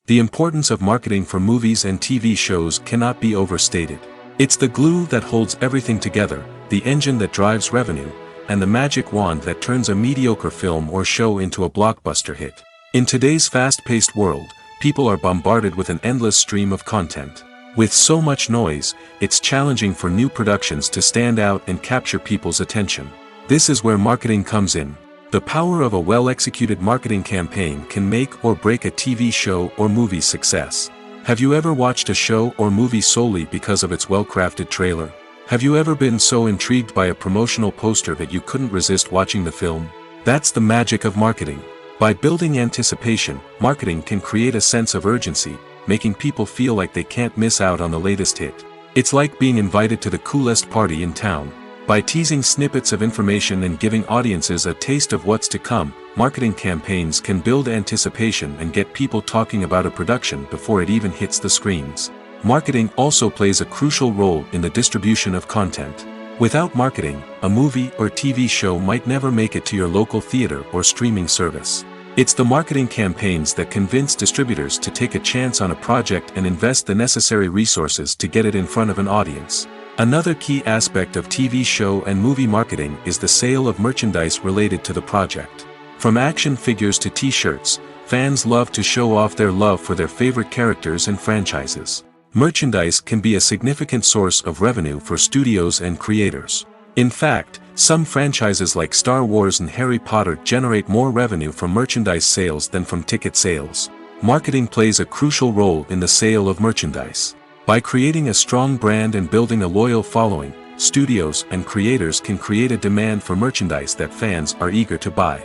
The importance of marketing for movies and TV shows cannot be overstated. It's the glue that holds everything together, the engine that drives revenue, and the magic wand that turns a mediocre film or show into a blockbuster hit. In today's fast-paced world, people are bombarded with an endless stream of content. With so much noise, it's challenging for new productions to stand out and capture people's attention. This is where marketing comes in. The power of a well-executed marketing campaign can make or break a TV show or movie's success. Have you ever watched a show or movie solely because of its well-crafted trailer? Have you ever been so intrigued by a promotional poster that you couldn't resist watching the film? That's the magic of marketing. By building anticipation, marketing can create a sense of urgency, making people feel like they can't miss out on the latest hit. It's like being invited to the coolest party in town. By teasing snippets of information and giving audiences a taste of what's to come, marketing campaigns can build anticipation and get people talking about a production before it even hits the screens. Marketing also plays a crucial role in the distribution of content. Without marketing, a movie or TV show might never make it to your local theater or streaming service. It's the marketing campaigns that convince distributors to take a chance on a project and invest the necessary resources to get it in front of an audience. Another key aspect of TV show and movie marketing is the sale of merchandise related to the project. From action figures to t-shirts, fans love to show off their love for their favorite characters and franchises. Merchandise can be a significant source of revenue for studios and creators. In fact, some franchises like Star Wars and Harry Potter generate more revenue from merchandise sales than from ticket sales. Marketing plays a crucial role in the sale of merchandise. By creating a strong brand and building a loyal following, studios and creators can create a demand for merchandise that fans are eager to buy.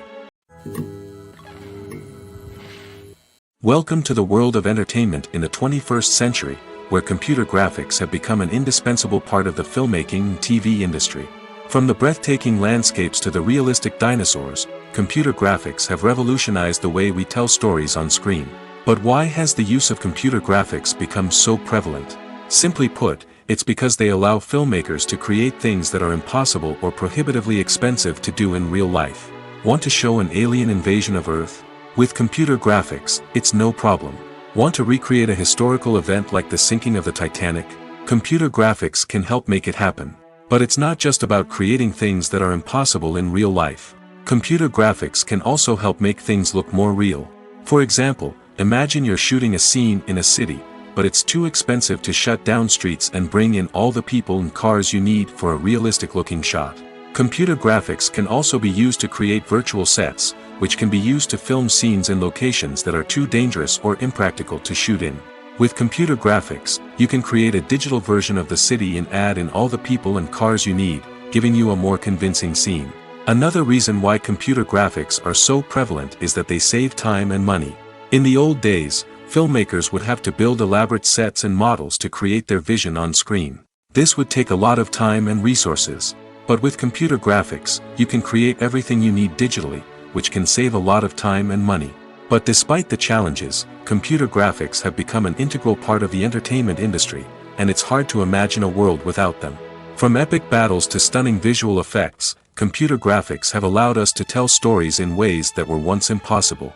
Welcome to the world of entertainment in the 21st century, where computer graphics have become an indispensable part of the filmmaking and TV industry. From the breathtaking landscapes to the realistic dinosaurs, computer graphics have revolutionized the way we tell stories on screen. But why has the use of computer graphics become so prevalent? Simply put, it's because they allow filmmakers to create things that are impossible or prohibitively expensive to do in real life. Want to show an alien invasion of Earth? With computer graphics, it's no problem. Want to recreate a historical event like the sinking of the Titanic? Computer graphics can help make it happen. But it's not just about creating things that are impossible in real life. Computer graphics can also help make things look more real. For example, imagine you're shooting a scene in a city, but it's too expensive to shut down streets and bring in all the people and cars you need for a realistic-looking shot. Computer graphics can also be used to create virtual sets, which can be used to film scenes in locations that are too dangerous or impractical to shoot in. With computer graphics, you can create a digital version of the city and add in all the people and cars you need, giving you a more convincing scene. Another reason why computer graphics are so prevalent is that they save time and money. In the old days, filmmakers would have to build elaborate sets and models to create their vision on screen. This would take a lot of time and resources. But with computer graphics, you can create everything you need digitally, which can save a lot of time and money. But despite the challenges, computer graphics have become an integral part of the entertainment industry, and it's hard to imagine a world without them. From epic battles to stunning visual effects, computer graphics have allowed us to tell stories in ways that were once impossible.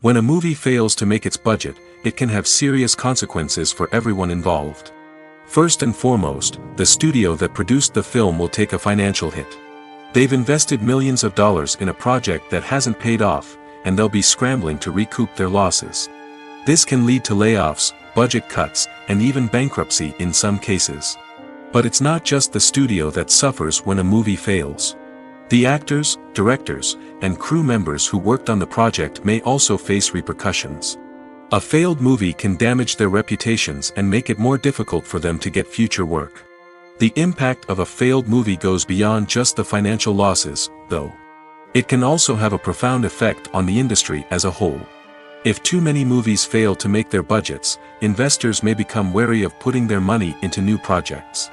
When a movie fails to make its budget, it can have serious consequences for everyone involved. First and foremost, the studio that produced the film will take a financial hit. They've invested millions of dollars in a project that hasn't paid off, and they'll be scrambling to recoup their losses. This can lead to layoffs, budget cuts, and even bankruptcy in some cases. But it's not just the studio that suffers when a movie fails. The actors, directors, and crew members who worked on the project may also face repercussions. A failed movie can damage their reputations and make it more difficult for them to get future work. The impact of a failed movie goes beyond just the financial losses, though. It can also have a profound effect on the industry as a whole. If too many movies fail to make their budgets, investors may become wary of putting their money into new projects.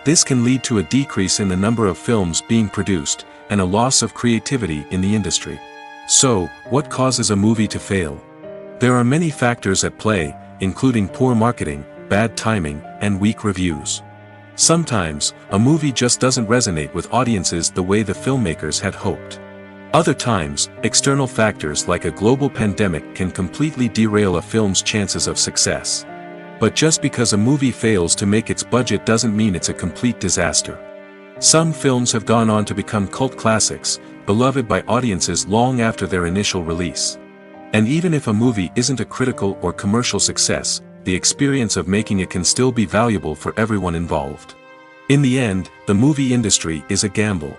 This can lead to a decrease in the number of films being produced, and a loss of creativity in the industry. So, what causes a movie to fail? There are many factors at play, including poor marketing, bad timing, and weak reviews. Sometimes, a movie just doesn't resonate with audiences the way the filmmakers had hoped. Other times, external factors like a global pandemic can completely derail a film's chances of success. But just because a movie fails to make its budget doesn't mean it's a complete disaster. Some films have gone on to become cult classics, beloved by audiences long after their initial release. And even if a movie isn't a critical or commercial success, the experience of making it can still be valuable for everyone involved. In the end, the movie industry is a gamble.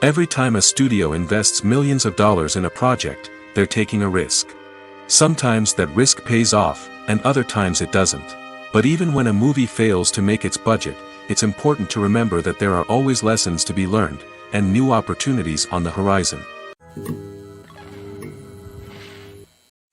Every time a studio invests millions of dollars in a project, they're taking a risk. Sometimes that risk pays off, and other times it doesn't. But even when a movie fails to make its budget, it's important to remember that there are always lessons to be learned, and new opportunities on the horizon.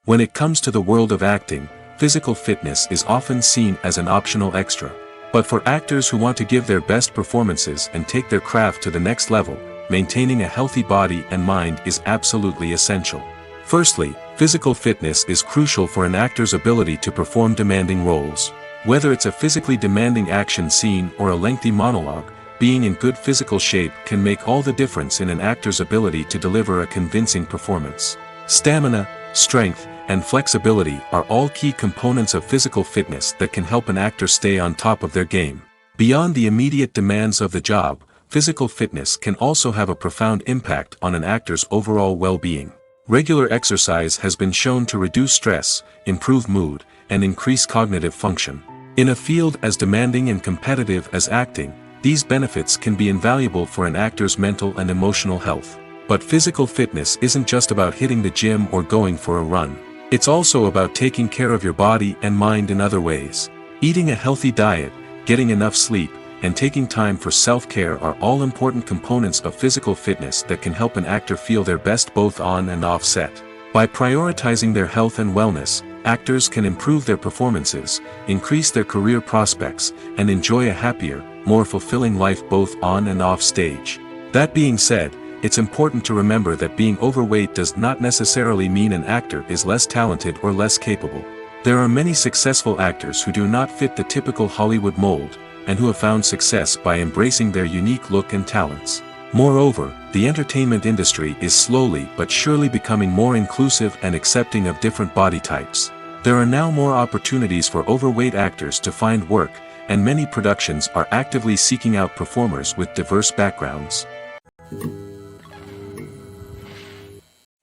When it comes to the world of acting, physical fitness is often seen as an optional extra. But for actors who want to give their best performances and take their craft to the next level, maintaining a healthy body and mind is absolutely essential. Firstly, physical fitness is crucial for an actor's ability to perform demanding roles. Whether it's a physically demanding action scene or a lengthy monologue, being in good physical shape can make all the difference in an actor's ability to deliver a convincing performance. Stamina, strength, and flexibility are all key components of physical fitness that can help an actor stay on top of their game. Beyond the immediate demands of the job, physical fitness can also have a profound impact on an actor's overall well-being. Regular exercise has been shown to reduce stress, improve mood, and increase cognitive function. In a field as demanding and competitive as acting, these benefits can be invaluable for an actor's mental and emotional health. But physical fitness isn't just about hitting the gym or going for a run. It's also about taking care of your body and mind in other ways. Eating a healthy diet, getting enough sleep, and taking time for self-care are all important components of physical fitness that can help an actor feel their best both on and off set. By prioritizing their health and wellness, actors can improve their performances, increase their career prospects, and enjoy a happier, more fulfilling life both on and off stage. That being said, it's important to remember that being overweight does not necessarily mean an actor is less talented or less capable. There are many successful actors who do not fit the typical Hollywood mold, and who have found success by embracing their unique look and talents. Moreover, the entertainment industry is slowly but surely becoming more inclusive and accepting of different body types. There are now more opportunities for overweight actors to find work, and many productions are actively seeking out performers with diverse backgrounds.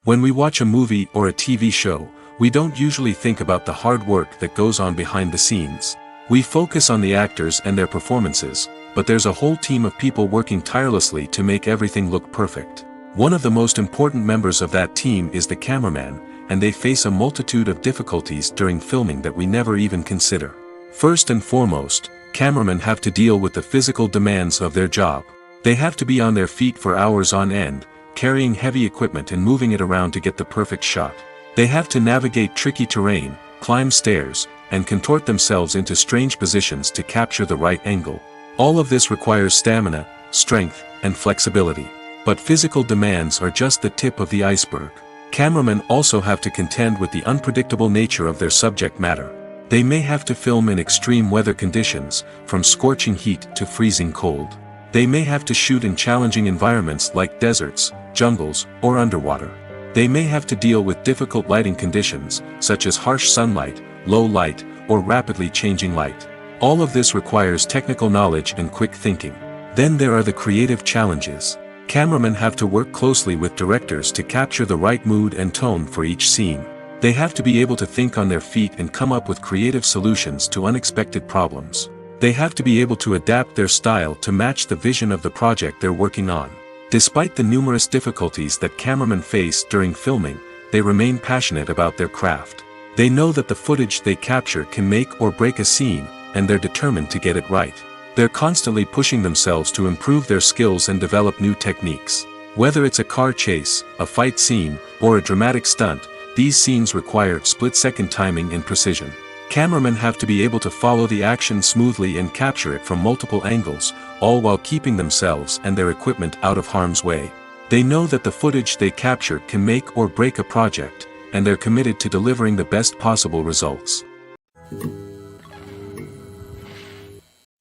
When we watch a movie or a TV show, we don't usually think about the hard work that goes on behind the scenes. We focus on the actors and their performances, but there's a whole team of people working tirelessly to make everything look perfect. One of the most important members of that team is the cameraman, and they face a multitude of difficulties during filming that we never even consider. First and foremost, cameramen have to deal with the physical demands of their job. They have to be on their feet for hours on end, carrying heavy equipment and moving it around to get the perfect shot. They have to navigate tricky terrain, climb stairs, and contort themselves into strange positions to capture the right angle. All of this requires stamina, strength, and flexibility. But physical demands are just the tip of the iceberg. Cameramen also have to contend with the unpredictable nature of their subject matter. They may have to film in extreme weather conditions, from scorching heat to freezing cold. They may have to shoot in challenging environments like deserts, jungles, or underwater. They may have to deal with difficult lighting conditions, such as harsh sunlight, low light, or rapidly changing light. All of this requires technical knowledge and quick thinking. Then there are the creative challenges. Cameramen have to work closely with directors to capture the right mood and tone for each scene. They have to be able to think on their feet and come up with creative solutions to unexpected problems. They have to be able to adapt their style to match the vision of the project they're working on. Despite the numerous difficulties that cameramen face during filming, they remain passionate about their craft. They know that the footage they capture can make or break a scene, and they're determined to get it right. They're constantly pushing themselves to improve their skills and develop new techniques. Whether it's a car chase, a fight scene, or a dramatic stunt, these scenes require split-second timing and precision. Cameramen have to be able to follow the action smoothly and capture it from multiple angles, all while keeping themselves and their equipment out of harm's way. They know that the footage they capture can make or break a project, and they're committed to delivering the best possible results.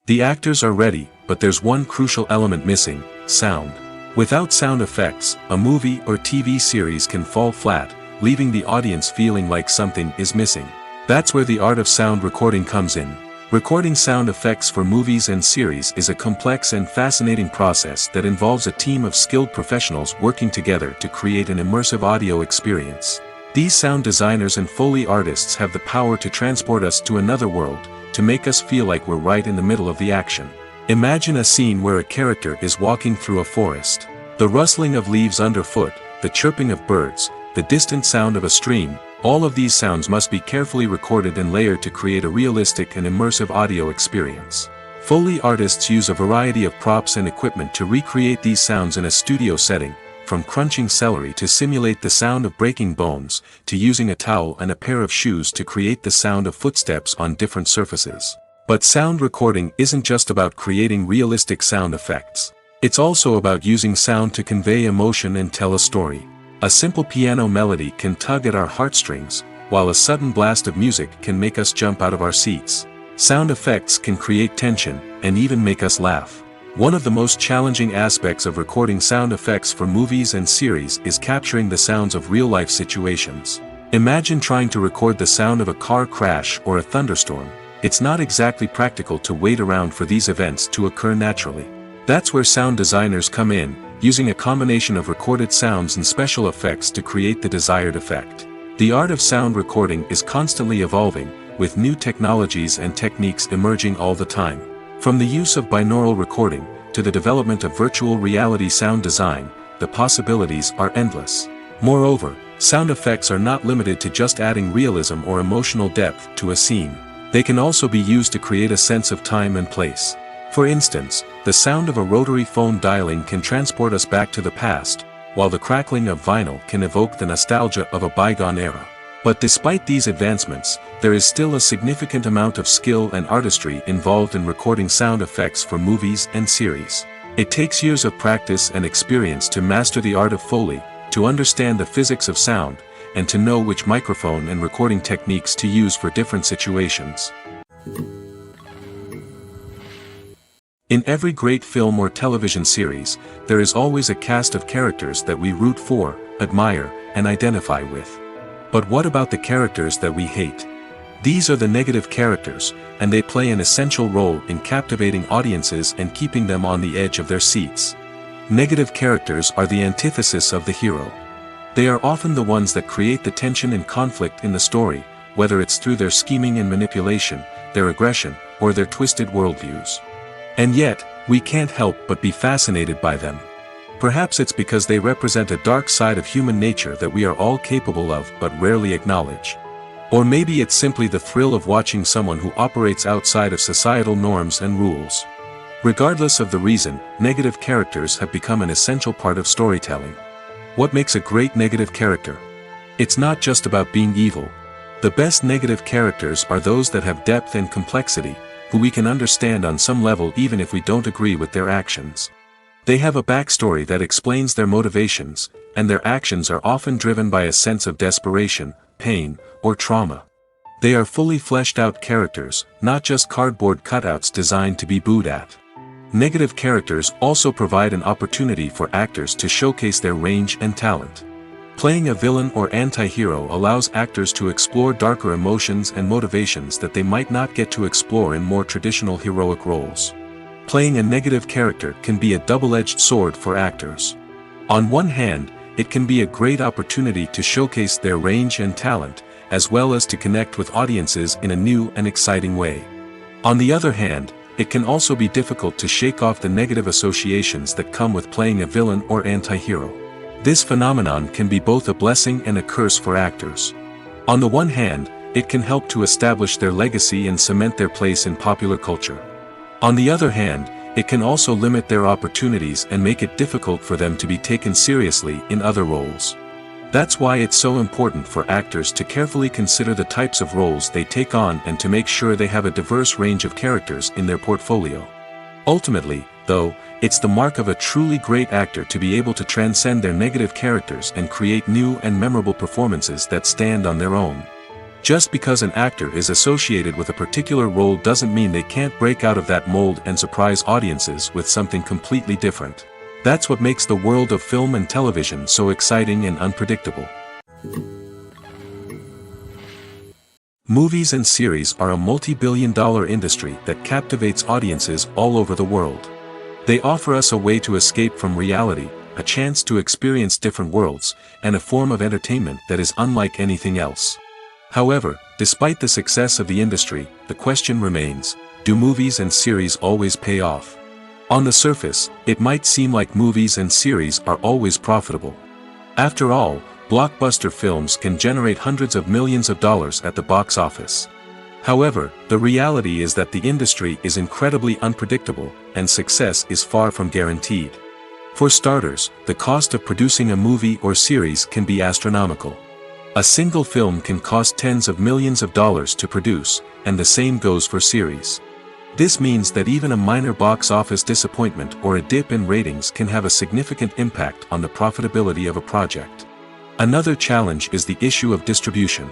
The actors are ready, but there's one crucial element missing: sound. Without sound effects, a movie or TV series can fall flat, leaving the audience feeling like something is missing. That's where the art of sound recording comes in. Recording sound effects for movies and series is a complex and fascinating process that involves a team of skilled professionals working together to create an immersive audio experience. These sound designers and Foley artists have the power to transport us to another world, to make us feel like we're right in the middle of the action. Imagine a scene where a character is walking through a forest. The rustling of leaves underfoot, the chirping of birds, the distant sound of a stream, all of these sounds must be carefully recorded and layered to create a realistic and immersive audio experience. Foley artists use a variety of props and equipment to recreate these sounds in a studio setting, from crunching celery to simulate the sound of breaking bones, to using a towel and a pair of shoes to create the sound of footsteps on different surfaces. But sound recording isn't just about creating realistic sound effects. It's also about using sound to convey emotion and tell a story. A simple piano melody can tug at our heartstrings, while a sudden blast of music can make us jump out of our seats. Sound effects can create tension, and even make us laugh. One of the most challenging aspects of recording sound effects for movies and series is capturing the sounds of real-life situations. Imagine trying to record the sound of a car crash or a thunderstorm. It's not exactly practical to wait around for these events to occur naturally. That's where sound designers come in, using a combination of recorded sounds and special effects to create the desired effect. The art of sound recording is constantly evolving, with new technologies and techniques emerging all the time. From the use of binaural recording, to the development of virtual reality sound design, the possibilities are endless. Moreover, sound effects are not limited to just adding realism or emotional depth to a scene. They can also be used to create a sense of time and place. For instance, the sound of a rotary phone dialing can transport us back to the past, while the crackling of vinyl can evoke the nostalgia of a bygone era. But despite these advancements, there is still a significant amount of skill and artistry involved in recording sound effects for movies and series. It takes years of practice and experience to master the art of Foley, to understand the physics of sound, and to know which microphone and recording techniques to use for different situations. In every great film or television series, there is always a cast of characters that we root for, admire, and identify with. But what about the characters that we hate? These are the negative characters, and they play an essential role in captivating audiences and keeping them on the edge of their seats. Negative characters are the antithesis of the hero. They are often the ones that create the tension and conflict in the story, whether it's through their scheming and manipulation, their aggression, or their twisted worldviews. And yet, we can't help but be fascinated by them. Perhaps it's because they represent a dark side of human nature that we are all capable of but rarely acknowledge. Or maybe it's simply the thrill of watching someone who operates outside of societal norms and rules. Regardless of the reason, negative characters have become an essential part of storytelling. What makes a great negative character? It's not just about being evil. The best negative characters are those that have depth and complexity, who we can understand on some level even if we don't agree with their actions. They have a backstory that explains their motivations, and their actions are often driven by a sense of desperation, pain, or trauma. They are fully fleshed out characters, not just cardboard cutouts designed to be booed at. Negative characters also provide an opportunity for actors to showcase their range and talent. Playing a villain or anti-hero allows actors to explore darker emotions and motivations that they might not get to explore in more traditional heroic roles. Playing a negative character can be a double-edged sword for actors. On one hand, it can be a great opportunity to showcase their range and talent, as well as to connect with audiences in a new and exciting way. On the other hand, it can also be difficult to shake off the negative associations that come with playing a villain or anti-hero. This phenomenon can be both a blessing and a curse for actors. On the one hand, it can help to establish their legacy and cement their place in popular culture. On the other hand, it can also limit their opportunities and make it difficult for them to be taken seriously in other roles. That's why it's so important for actors to carefully consider the types of roles they take on and to make sure they have a diverse range of characters in their portfolio. Ultimately, though, it's the mark of a truly great actor to be able to transcend their negative characters and create new and memorable performances that stand on their own. Just because an actor is associated with a particular role doesn't mean they can't break out of that mold and surprise audiences with something completely different. That's what makes the world of film and television so exciting and unpredictable. Movies and series are a multi-billion-dollar industry that captivates audiences all over the world. They offer us a way to escape from reality, a chance to experience different worlds, and a form of entertainment that is unlike anything else. However, despite the success of the industry, the question remains, do movies and series always pay off? On the surface, it might seem like movies and series are always profitable. After all, blockbuster films can generate hundreds of millions of dollars at the box office. However, the reality is that the industry is incredibly unpredictable, and success is far from guaranteed. For starters, the cost of producing a movie or series can be astronomical. A single film can cost tens of millions of dollars to produce, and the same goes for series. This means that even a minor box office disappointment or a dip in ratings can have a significant impact on the profitability of a project. Another challenge is the issue of distribution.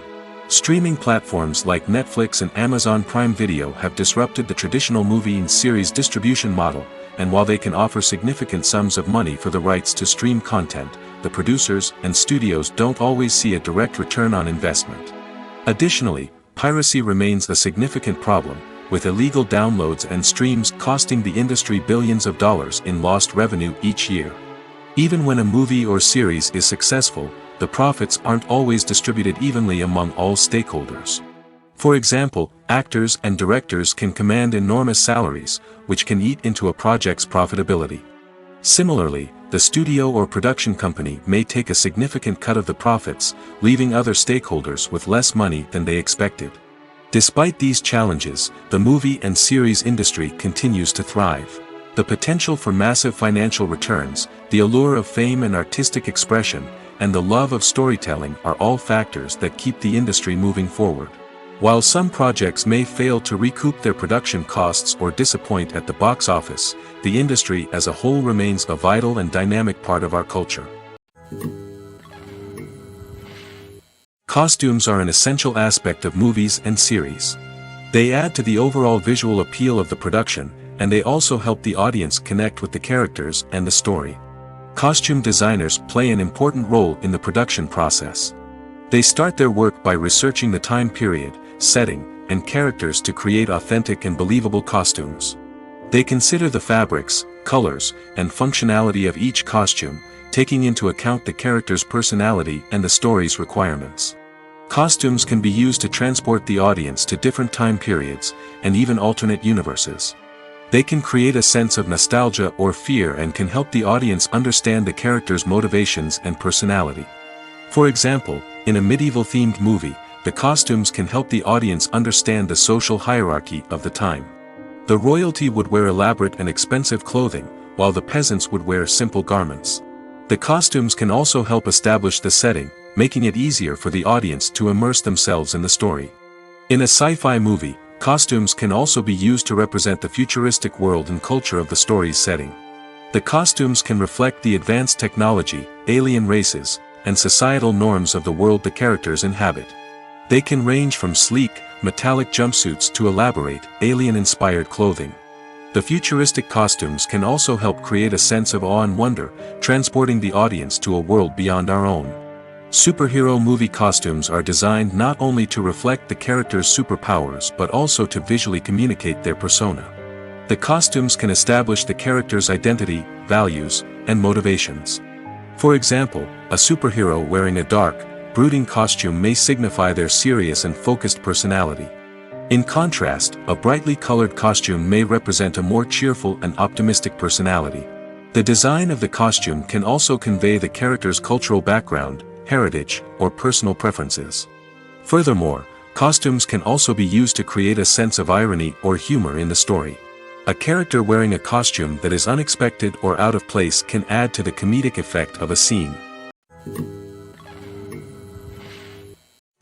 Streaming platforms like Netflix and Amazon Prime Video have disrupted the traditional movie and series distribution model, and while they can offer significant sums of money for the rights to stream content, the producers and studios don't always see a direct return on investment. Additionally, piracy remains a significant problem, with illegal downloads and streams costing the industry billions of dollars in lost revenue each year. Even when a movie or series is successful, the profits aren't always distributed evenly among all stakeholders. For example, actors and directors can command enormous salaries, which can eat into a project's profitability. Similarly, the studio or production company may take a significant cut of the profits, leaving other stakeholders with less money than they expected. Despite these challenges, the movie and series industry continues to thrive. The potential for massive financial returns, the allure of fame and artistic expression, and the love of storytelling are all factors that keep the industry moving forward. While some projects may fail to recoup their production costs or disappoint at the box office, the industry as a whole remains a vital and dynamic part of our culture. Costumes are an essential aspect of movies and series. They add to the overall visual appeal of the production, and they also help the audience connect with the characters and the story. Costume designers play an important role in the production process. They start their work by researching the time period, setting, and characters to create authentic and believable costumes. They consider the fabrics, colors, and functionality of each costume, taking into account the character's personality and the story's requirements. Costumes can be used to transport the audience to different time periods, and even alternate universes. They can create a sense of nostalgia or fear and can help the audience understand the character's motivations and personality. For example, in a medieval-themed movie, the costumes can help the audience understand the social hierarchy of the time. The royalty would wear elaborate and expensive clothing, while the peasants would wear simple garments. The costumes can also help establish the setting, making it easier for the audience to immerse themselves in the story. In a sci-fi movie, costumes can also be used to represent the futuristic world and culture of the story's setting. The costumes can reflect the advanced technology, alien races, and societal norms of the world the characters inhabit. They can range from sleek, metallic jumpsuits to elaborate, alien-inspired clothing. The futuristic costumes can also help create a sense of awe and wonder, transporting the audience to a world beyond our own. Superhero movie costumes are designed not only to reflect the character's superpowers but also to visually communicate their persona. The costumes can establish the character's identity, values, and motivations. For example, a superhero wearing a dark, brooding costume may signify their serious and focused personality. In contrast, a brightly colored costume may represent a more cheerful and optimistic personality. The design of the costume can also convey the character's cultural background, heritage, or personal preferences. Furthermore, costumes can also be used to create a sense of irony or humor in the story. A character wearing a costume that is unexpected or out of place can add to the comedic effect of a scene.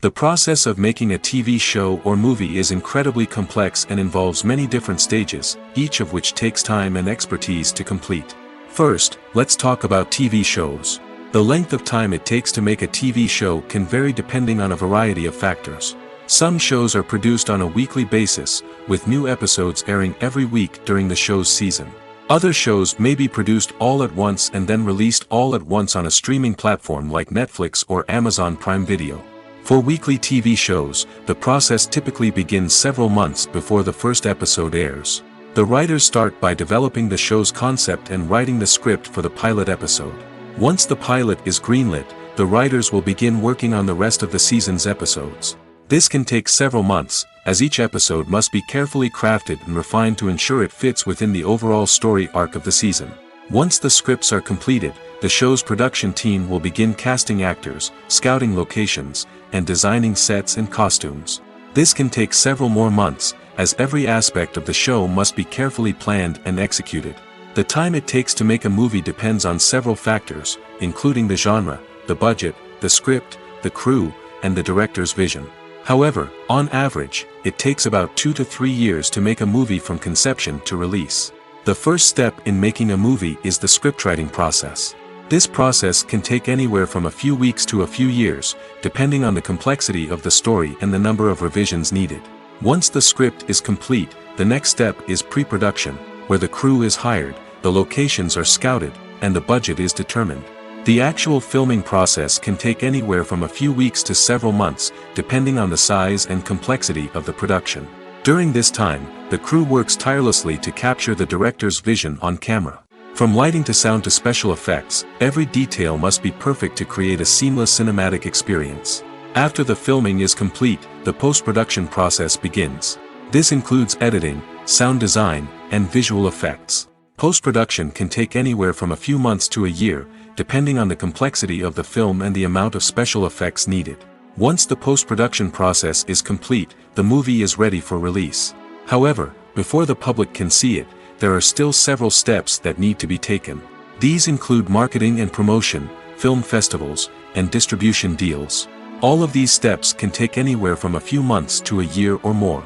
The process of making a TV show or movie is incredibly complex and involves many different stages, each of which takes time and expertise to complete. First, let's talk about TV shows. The length of time it takes to make a TV show can vary depending on a variety of factors. Some shows are produced on a weekly basis, with new episodes airing every week during the show's season. Other shows may be produced all at once and then released all at once on a streaming platform like Netflix or Amazon Prime Video. For weekly TV shows, the process typically begins several months before the first episode airs. The writers start by developing the show's concept and writing the script for the pilot episode. Once the pilot is greenlit, the writers will begin working on the rest of the season's episodes. This can take several months, as each episode must be carefully crafted and refined to ensure it fits within the overall story arc of the season. Once the scripts are completed, the show's production team will begin casting actors, scouting locations, and designing sets and costumes. This can take several more months, as every aspect of the show must be carefully planned and executed. The time it takes to make a movie depends on several factors, including the genre, the budget, the script, the crew, and the director's vision. However, on average, it takes about 2 to 3 years to make a movie from conception to release. The first step in making a movie is the scriptwriting process. This process can take anywhere from a few weeks to a few years, depending on the complexity of the story and the number of revisions needed. Once the script is complete, the next step is pre-production, where the crew is hired, the locations are scouted, and the budget is determined. The actual filming process can take anywhere from a few weeks to several months, depending on the size and complexity of the production. During this time, the crew works tirelessly to capture the director's vision on camera. From lighting to sound to special effects, every detail must be perfect to create a seamless cinematic experience. After the filming is complete, the post-production process begins. This includes editing, sound design, and visual effects. Post-production can take anywhere from a few months to a year, depending on the complexity of the film and the amount of special effects needed. Once the post-production process is complete, the movie is ready for release. However, before the public can see it, there are still several steps that need to be taken. These include marketing and promotion, film festivals, and distribution deals. All of these steps can take anywhere from a few months to a year or more.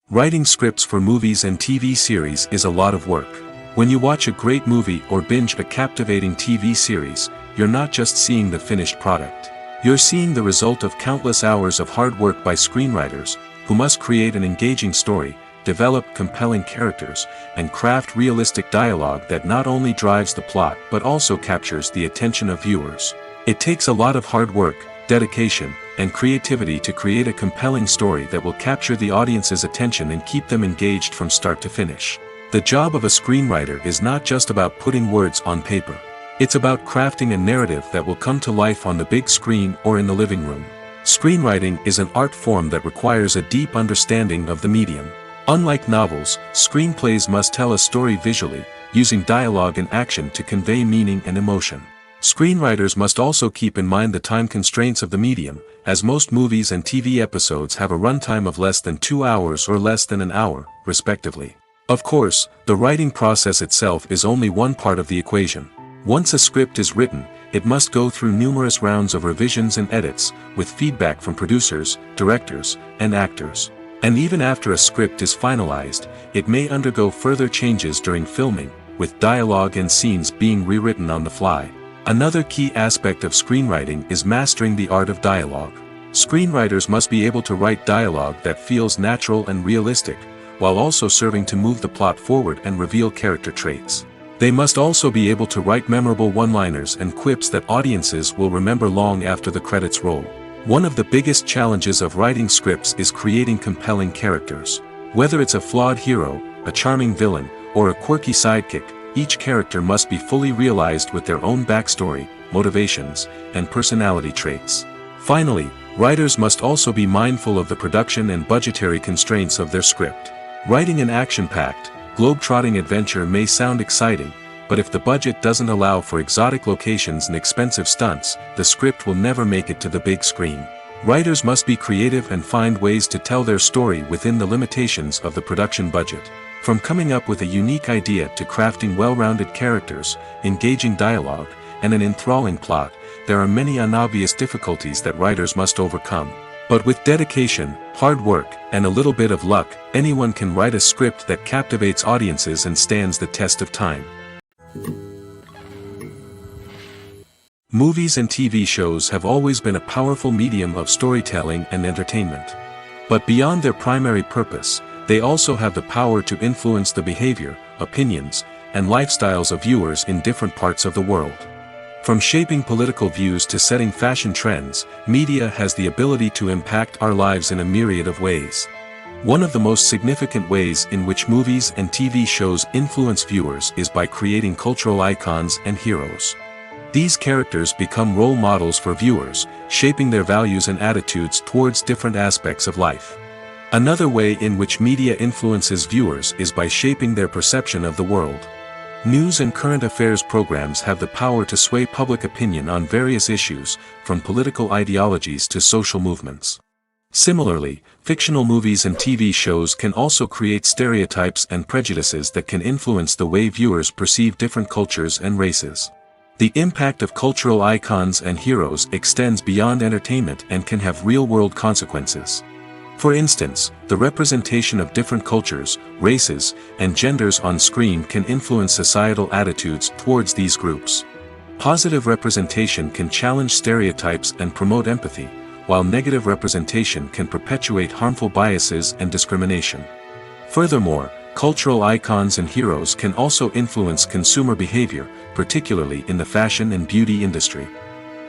Writing scripts for movies and TV series is a lot of work. When you watch a great movie or binge a captivating TV series, you're not just seeing the finished product. You're seeing the result of countless hours of hard work by screenwriters, who must create an engaging story, develop compelling characters, and craft realistic dialogue that not only drives the plot but also captures the attention of viewers. It takes a lot of hard work, dedication, and creativity to create a compelling story that will capture the audience's attention and keep them engaged from start to finish. The job of a screenwriter is not just about putting words on paper. It's about crafting a narrative that will come to life on the big screen or in the living room. Screenwriting is an art form that requires a deep understanding of the medium. Unlike novels, screenplays must tell a story visually, using dialogue and action to convey meaning and emotion. Screenwriters must also keep in mind the time constraints of the medium, as most movies and TV episodes have a runtime of less than 2 hours or less than an hour, respectively. Of course, the writing process itself is only one part of the equation. Once a script is written, it must go through numerous rounds of revisions and edits, with feedback from producers, directors, and actors. And even after a script is finalized, it may undergo further changes during filming, with dialogue and scenes being rewritten on the fly. Another key aspect of screenwriting is mastering the art of dialogue. Screenwriters must be able to write dialogue that feels natural and realistic, while also serving to move the plot forward and reveal character traits. They must also be able to write memorable one-liners and quips that audiences will remember long after the credits roll. One of the biggest challenges of writing scripts is creating compelling characters. Whether it's a flawed hero, a charming villain, or a quirky sidekick, each character must be fully realized with their own backstory, motivations, and personality traits. Finally, writers must also be mindful of the production and budgetary constraints of their script. Writing an action-packed, globe-trotting adventure may sound exciting, but if the budget doesn't allow for exotic locations and expensive stunts, the script will never make it to the big screen. Writers must be creative and find ways to tell their story within the limitations of the production budget. From coming up with a unique idea to crafting well-rounded characters, engaging dialogue, and an enthralling plot, there are many unobvious difficulties that writers must overcome. But with dedication, hard work, and a little bit of luck, anyone can write a script that captivates audiences and stands the test of time. Movies and TV shows have always been a powerful medium of storytelling and entertainment. But beyond their primary purpose, they also have the power to influence the behavior, opinions, and lifestyles of viewers in different parts of the world. From shaping political views to setting fashion trends, media has the ability to impact our lives in a myriad of ways. One of the most significant ways in which movies and TV shows influence viewers is by creating cultural icons and heroes. These characters become role models for viewers, shaping their values and attitudes towards different aspects of life. Another way in which media influences viewers is by shaping their perception of the world. News and current affairs programs have the power to sway public opinion on various issues, from political ideologies to social movements. Similarly, fictional movies and TV shows can also create stereotypes and prejudices that can influence the way viewers perceive different cultures and races. The impact of cultural icons and heroes extends beyond entertainment and can have real-world consequences. For instance, the representation of different cultures, races, and genders on screen can influence societal attitudes towards these groups. Positive representation can challenge stereotypes and promote empathy, while negative representation can perpetuate harmful biases and discrimination. Furthermore, cultural icons and heroes can also influence consumer behavior, particularly in the fashion and beauty industry.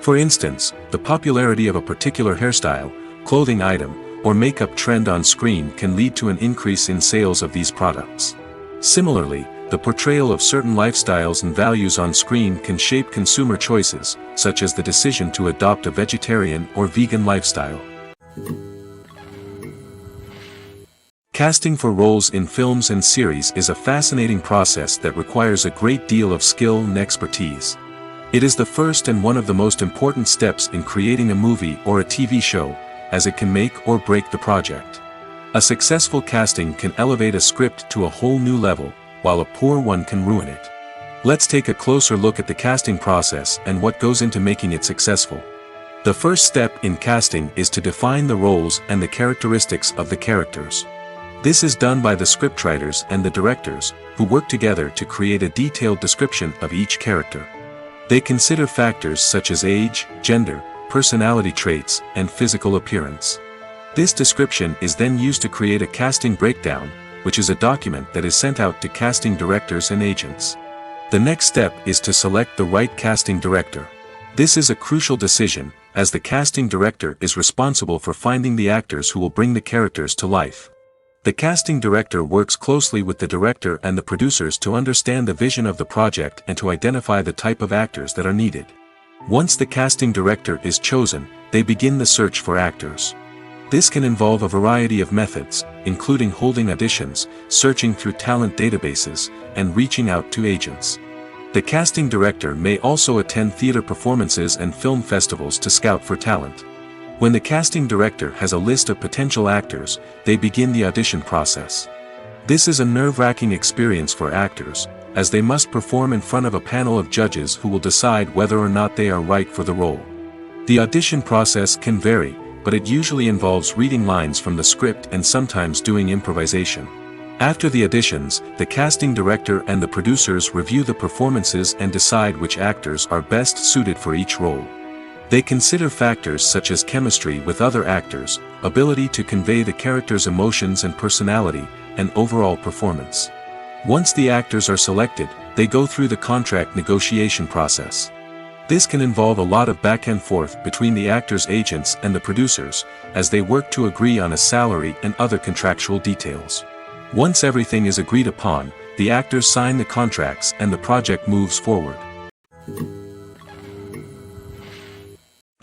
For instance, the popularity of a particular hairstyle, clothing item, or makeup trend on screen can lead to an increase in sales of these products. Similarly, the portrayal of certain lifestyles and values on screen can shape consumer choices, such as the decision to adopt a vegetarian or vegan lifestyle. Casting for roles in films and series is a fascinating process that requires a great deal of skill and expertise. It is the first and one of the most important steps in creating a movie or a TV show, as it can make or break the project. A successful casting can elevate a script to a whole new level, while a poor one can ruin it. Let's take a closer look at the casting process and what goes into making it successful. The first step in casting is to define the roles and the characteristics of the characters. This is done by the scriptwriters and the directors, who work together to create a detailed description of each character. They consider factors such as age, gender, personality traits, and physical appearance. This description is then used to create a casting breakdown, which is a document that is sent out to casting directors and agents. The next step is to select the right casting director. This is a crucial decision, as the casting director is responsible for finding the actors who will bring the characters to life. The casting director works closely with the director and the producers to understand the vision of the project and to identify the type of actors that are needed. Once the casting director is chosen, they begin the search for actors. This can involve a variety of methods, including holding auditions, searching through talent databases, and reaching out to agents. The casting director may also attend theater performances and film festivals to scout for talent. When the casting director has a list of potential actors, they begin the audition process. This is a nerve-wracking experience for actors, as they must perform in front of a panel of judges who will decide whether or not they are right for the role. The audition process can vary, but it usually involves reading lines from the script and sometimes doing improvisation. After the auditions, the casting director and the producers review the performances and decide which actors are best suited for each role. They consider factors such as chemistry with other actors, ability to convey the character's emotions and personality, and overall performance. Once the actors are selected, they go through the contract negotiation process. This can involve a lot of back and forth between the actors' agents and the producers, as they work to agree on a salary and other contractual details. Once everything is agreed upon, the actors sign the contracts and the project moves forward.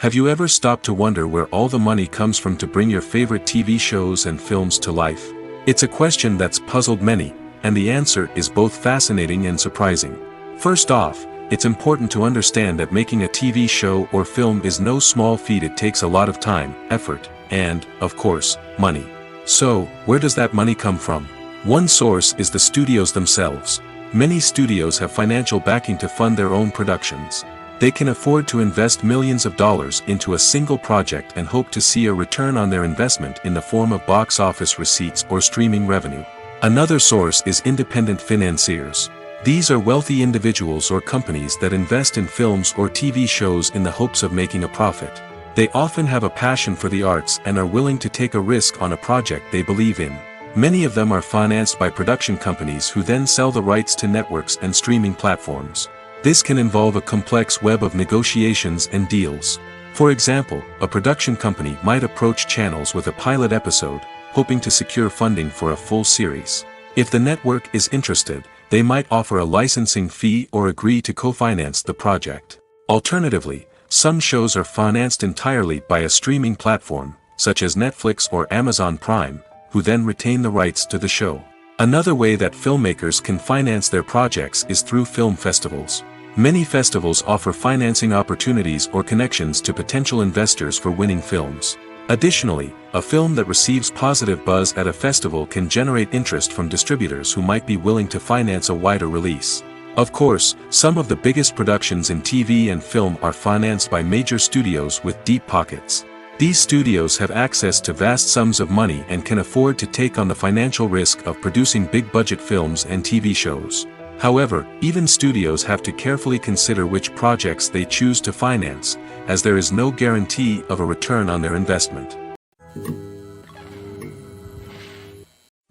Have you ever stopped to wonder where all the money comes from to bring your favorite TV shows and films to life? It's a question that's puzzled many, and the answer is both fascinating and surprising. First off, it's important to understand that making a TV show or film is no small feat. It takes a lot of time, effort, and, of course, money. So, where does that money come from? One source is the studios themselves. Many studios have financial backing to fund their own productions. They can afford to invest millions of dollars into a single project and hope to see a return on their investment in the form of box office receipts or streaming revenue. Another source is independent financiers. These are wealthy individuals or companies that invest in films or TV shows in the hopes of making a profit. They often have a passion for the arts and are willing to take a risk on a project they believe in. Many of them are financed by production companies who then sell the rights to networks and streaming platforms. This can involve a complex web of negotiations and deals. For example, a production company might approach channels with a pilot episode, hoping to secure funding for a full series. If the network is interested, they might offer a licensing fee or agree to co-finance the project. Alternatively, some shows are financed entirely by a streaming platform, such as Netflix or Amazon Prime, who then retain the rights to the show. Another way that filmmakers can finance their projects is through film festivals. Many festivals offer financing opportunities or connections to potential investors for winning films. Additionally, a film that receives positive buzz at a festival can generate interest from distributors who might be willing to finance a wider release. Of course, some of the biggest productions in TV and film are financed by major studios with deep pockets. These studios have access to vast sums of money and can afford to take on the financial risk of producing big-budget films and TV shows. However, even studios have to carefully consider which projects they choose to finance, as there is no guarantee of a return on their investment.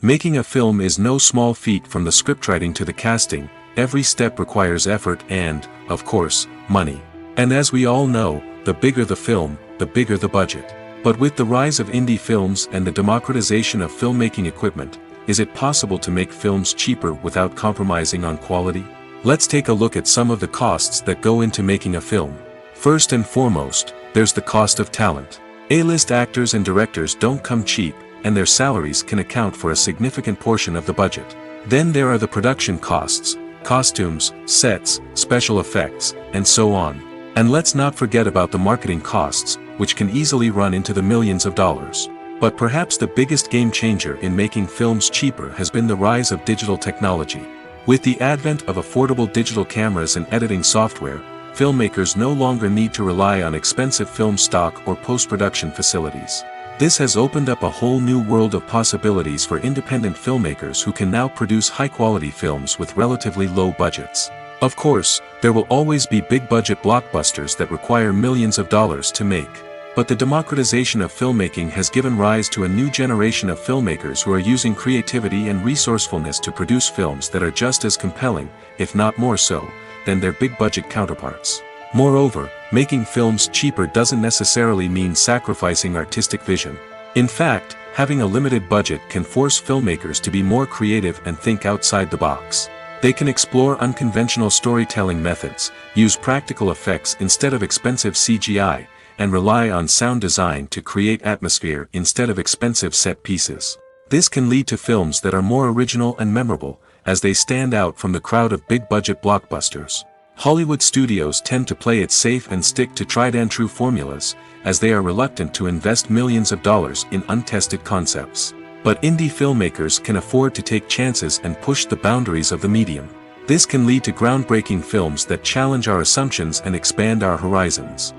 Making a film is no small feat. From the scriptwriting to the casting, every step requires effort and, of course, money. And as we all know, the bigger the film, the bigger the budget. But with the rise of indie films and the democratization of filmmaking equipment, is it possible to make films cheaper without compromising on quality? Let's take a look at some of the costs that go into making a film. First and foremost, there's the cost of talent. A-list actors and directors don't come cheap, and their salaries can account for a significant portion of the budget. Then there are the production costs, costumes, sets, special effects, and so on. And let's not forget about the marketing costs, which can easily run into the millions of dollars. But perhaps the biggest game changer in making films cheaper has been the rise of digital technology. With the advent of affordable digital cameras and editing software, filmmakers no longer need to rely on expensive film stock or post-production facilities. This has opened up a whole new world of possibilities for independent filmmakers who can now produce high-quality films with relatively low budgets. Of course, there will always be big-budget blockbusters that require millions of dollars to make. But the democratization of filmmaking has given rise to a new generation of filmmakers who are using creativity and resourcefulness to produce films that are just as compelling, if not more so, than their big-budget counterparts. Moreover, making films cheaper doesn't necessarily mean sacrificing artistic vision. In fact, having a limited budget can force filmmakers to be more creative and think outside the box. They can explore unconventional storytelling methods, use practical effects instead of expensive CGI, and rely on sound design to create atmosphere instead of expensive set pieces. This can lead to films that are more original and memorable, as they stand out from the crowd of big-budget blockbusters. Hollywood studios tend to play it safe and stick to tried-and-true formulas, as they are reluctant to invest millions of dollars in untested concepts. But indie filmmakers can afford to take chances and push the boundaries of the medium. This can lead to groundbreaking films that challenge our assumptions and expand our horizons.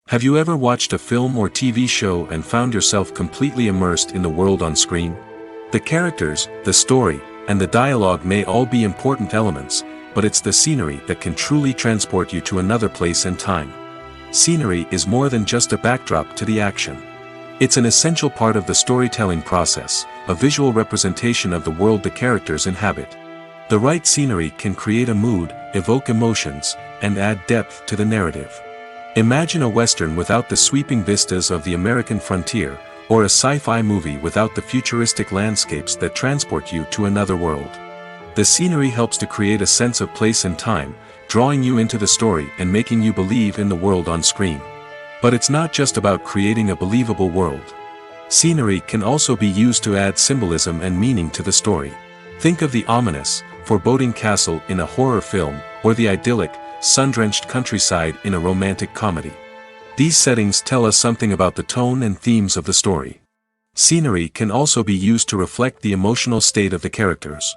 Have you ever watched a film or TV show and found yourself completely immersed in the world on screen? The characters, the story, and the dialogue may all be important elements, but it's the scenery that can truly transport you to another place and time. Scenery is more than just a backdrop to the action. It's an essential part of the storytelling process, a visual representation of the world the characters inhabit. The right scenery can create a mood, evoke emotions, and add depth to the narrative. Imagine a Western without the sweeping vistas of the American frontier, or a sci-fi movie without the futuristic landscapes that transport you to another world. The scenery helps to create a sense of place and time, drawing you into the story and making you believe in the world on screen. But it's not just about creating a believable world. Scenery can also be used to add symbolism and meaning to the story. Think of the ominous, foreboding castle in a horror film, or the idyllic, sun-drenched countryside in a romantic comedy. These settings tell us something about the tone and themes of the story. Scenery can also be used to reflect the emotional state of the characters.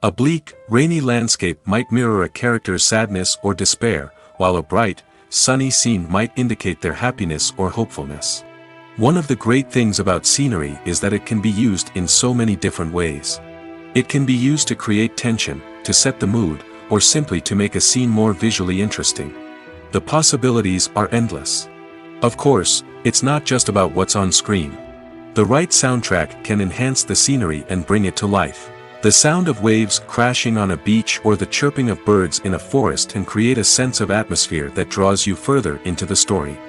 A bleak, rainy landscape might mirror a character's sadness or despair, while a bright, sunny scene might indicate their happiness or hopefulness. One of the great things about scenery is that it can be used in so many different ways. It can be used to create tension, to set the mood, or simply to make a scene more visually interesting. The possibilities are endless. Of course, it's not just about what's on screen. The right soundtrack can enhance the scenery and bring it to life. The sound of waves crashing on a beach or the chirping of birds in a forest can create a sense of atmosphere that draws you further into the story.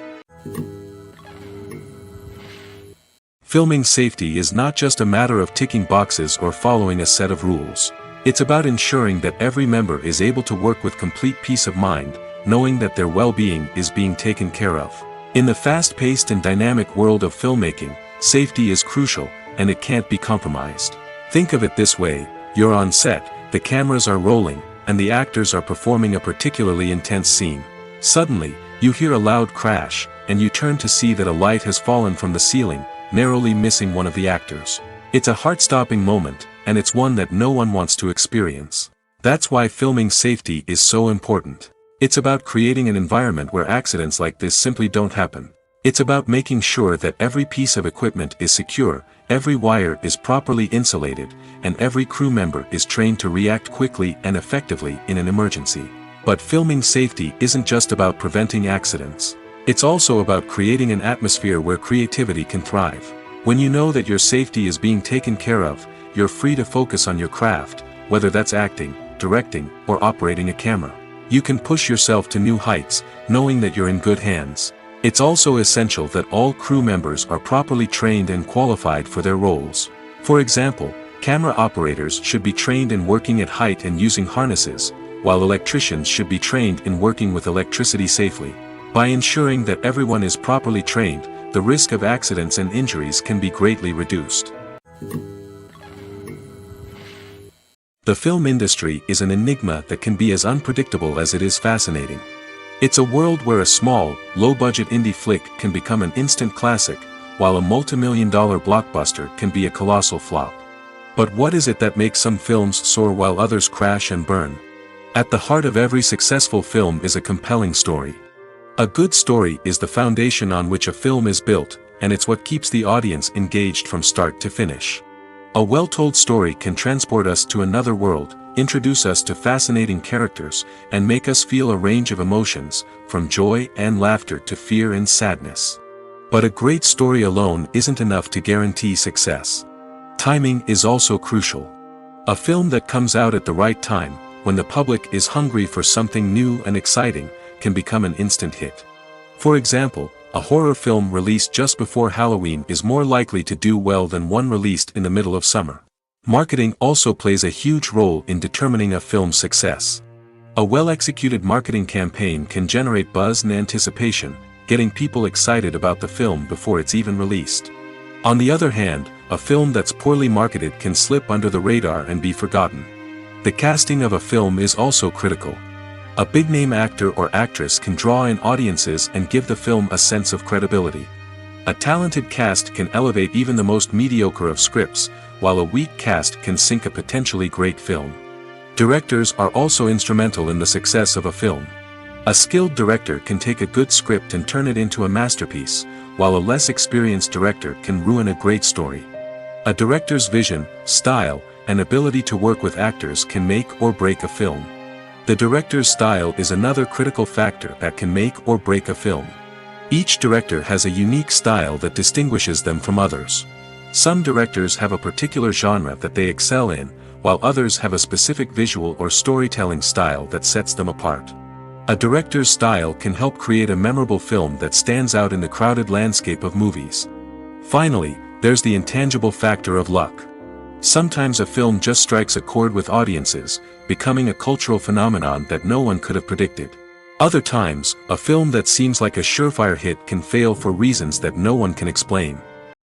Filming safety is not just a matter of ticking boxes or following a set of rules. It's about ensuring that every member is able to work with complete peace of mind, knowing that their well-being is being taken care of. In the fast-paced and dynamic world of filmmaking, safety is crucial, and it can't be compromised. Think of it this way: you're on set, the cameras are rolling, and the actors are performing a particularly intense scene. Suddenly, you hear a loud crash, and you turn to see that a light has fallen from the ceiling, narrowly missing one of the actors. It's a heart-stopping moment, and it's one that no one wants to experience. That's why filming safety is so important. It's about creating an environment where accidents like this simply don't happen. It's about making sure that every piece of equipment is secure, every wire is properly insulated, and every crew member is trained to react quickly and effectively in an emergency. But filming safety isn't just about preventing accidents. It's also about creating an atmosphere where creativity can thrive. When you know that your safety is being taken care of, you're free to focus on your craft, whether that's acting, directing, or operating a camera. You can push yourself to new heights, knowing that you're in good hands. It's also essential that all crew members are properly trained and qualified for their roles. For example, camera operators should be trained in working at height and using harnesses, while electricians should be trained in working with electricity safely. By ensuring that everyone is properly trained, the risk of accidents and injuries can be greatly reduced. The film industry is an enigma that can be as unpredictable as it is fascinating. It's a world where a small, low-budget indie flick can become an instant classic, while a multi-million-dollar blockbuster can be a colossal flop. But what is it that makes some films soar while others crash and burn? At the heart of every successful film is a compelling story. A good story is the foundation on which a film is built, and it's what keeps the audience engaged from start to finish. A well-told story can transport us to another world, introduce us to fascinating characters, and make us feel a range of emotions, from joy and laughter to fear and sadness. But a great story alone isn't enough to guarantee success. Timing is also crucial. A film that comes out at the right time, when the public is hungry for something new and exciting, can become an instant hit. For example, a horror film released just before Halloween is more likely to do well than one released in the middle of summer. Marketing also plays a huge role in determining a film's success. A well-executed marketing campaign can generate buzz and anticipation, getting people excited about the film before it's even released. On the other hand, a film that's poorly marketed can slip under the radar and be forgotten. The casting of a film is also critical. A big-name actor or actress can draw in audiences and give the film a sense of credibility. A talented cast can elevate even the most mediocre of scripts, while a weak cast can sink a potentially great film. Directors are also instrumental in the success of a film. A skilled director can take a good script and turn it into a masterpiece, while a less experienced director can ruin a great story. A director's vision, style, and ability to work with actors can make or break a film. The director's style is another critical factor that can make or break a film. Each director has a unique style that distinguishes them from others. Some directors have a particular genre that they excel in, while others have a specific visual or storytelling style that sets them apart. A director's style can help create a memorable film that stands out in the crowded landscape of movies. Finally, there's the intangible factor of luck. Sometimes a film just strikes a chord with audiences, becoming a cultural phenomenon that no one could have predicted. Other times, a film that seems like a surefire hit can fail for reasons that no one can explain.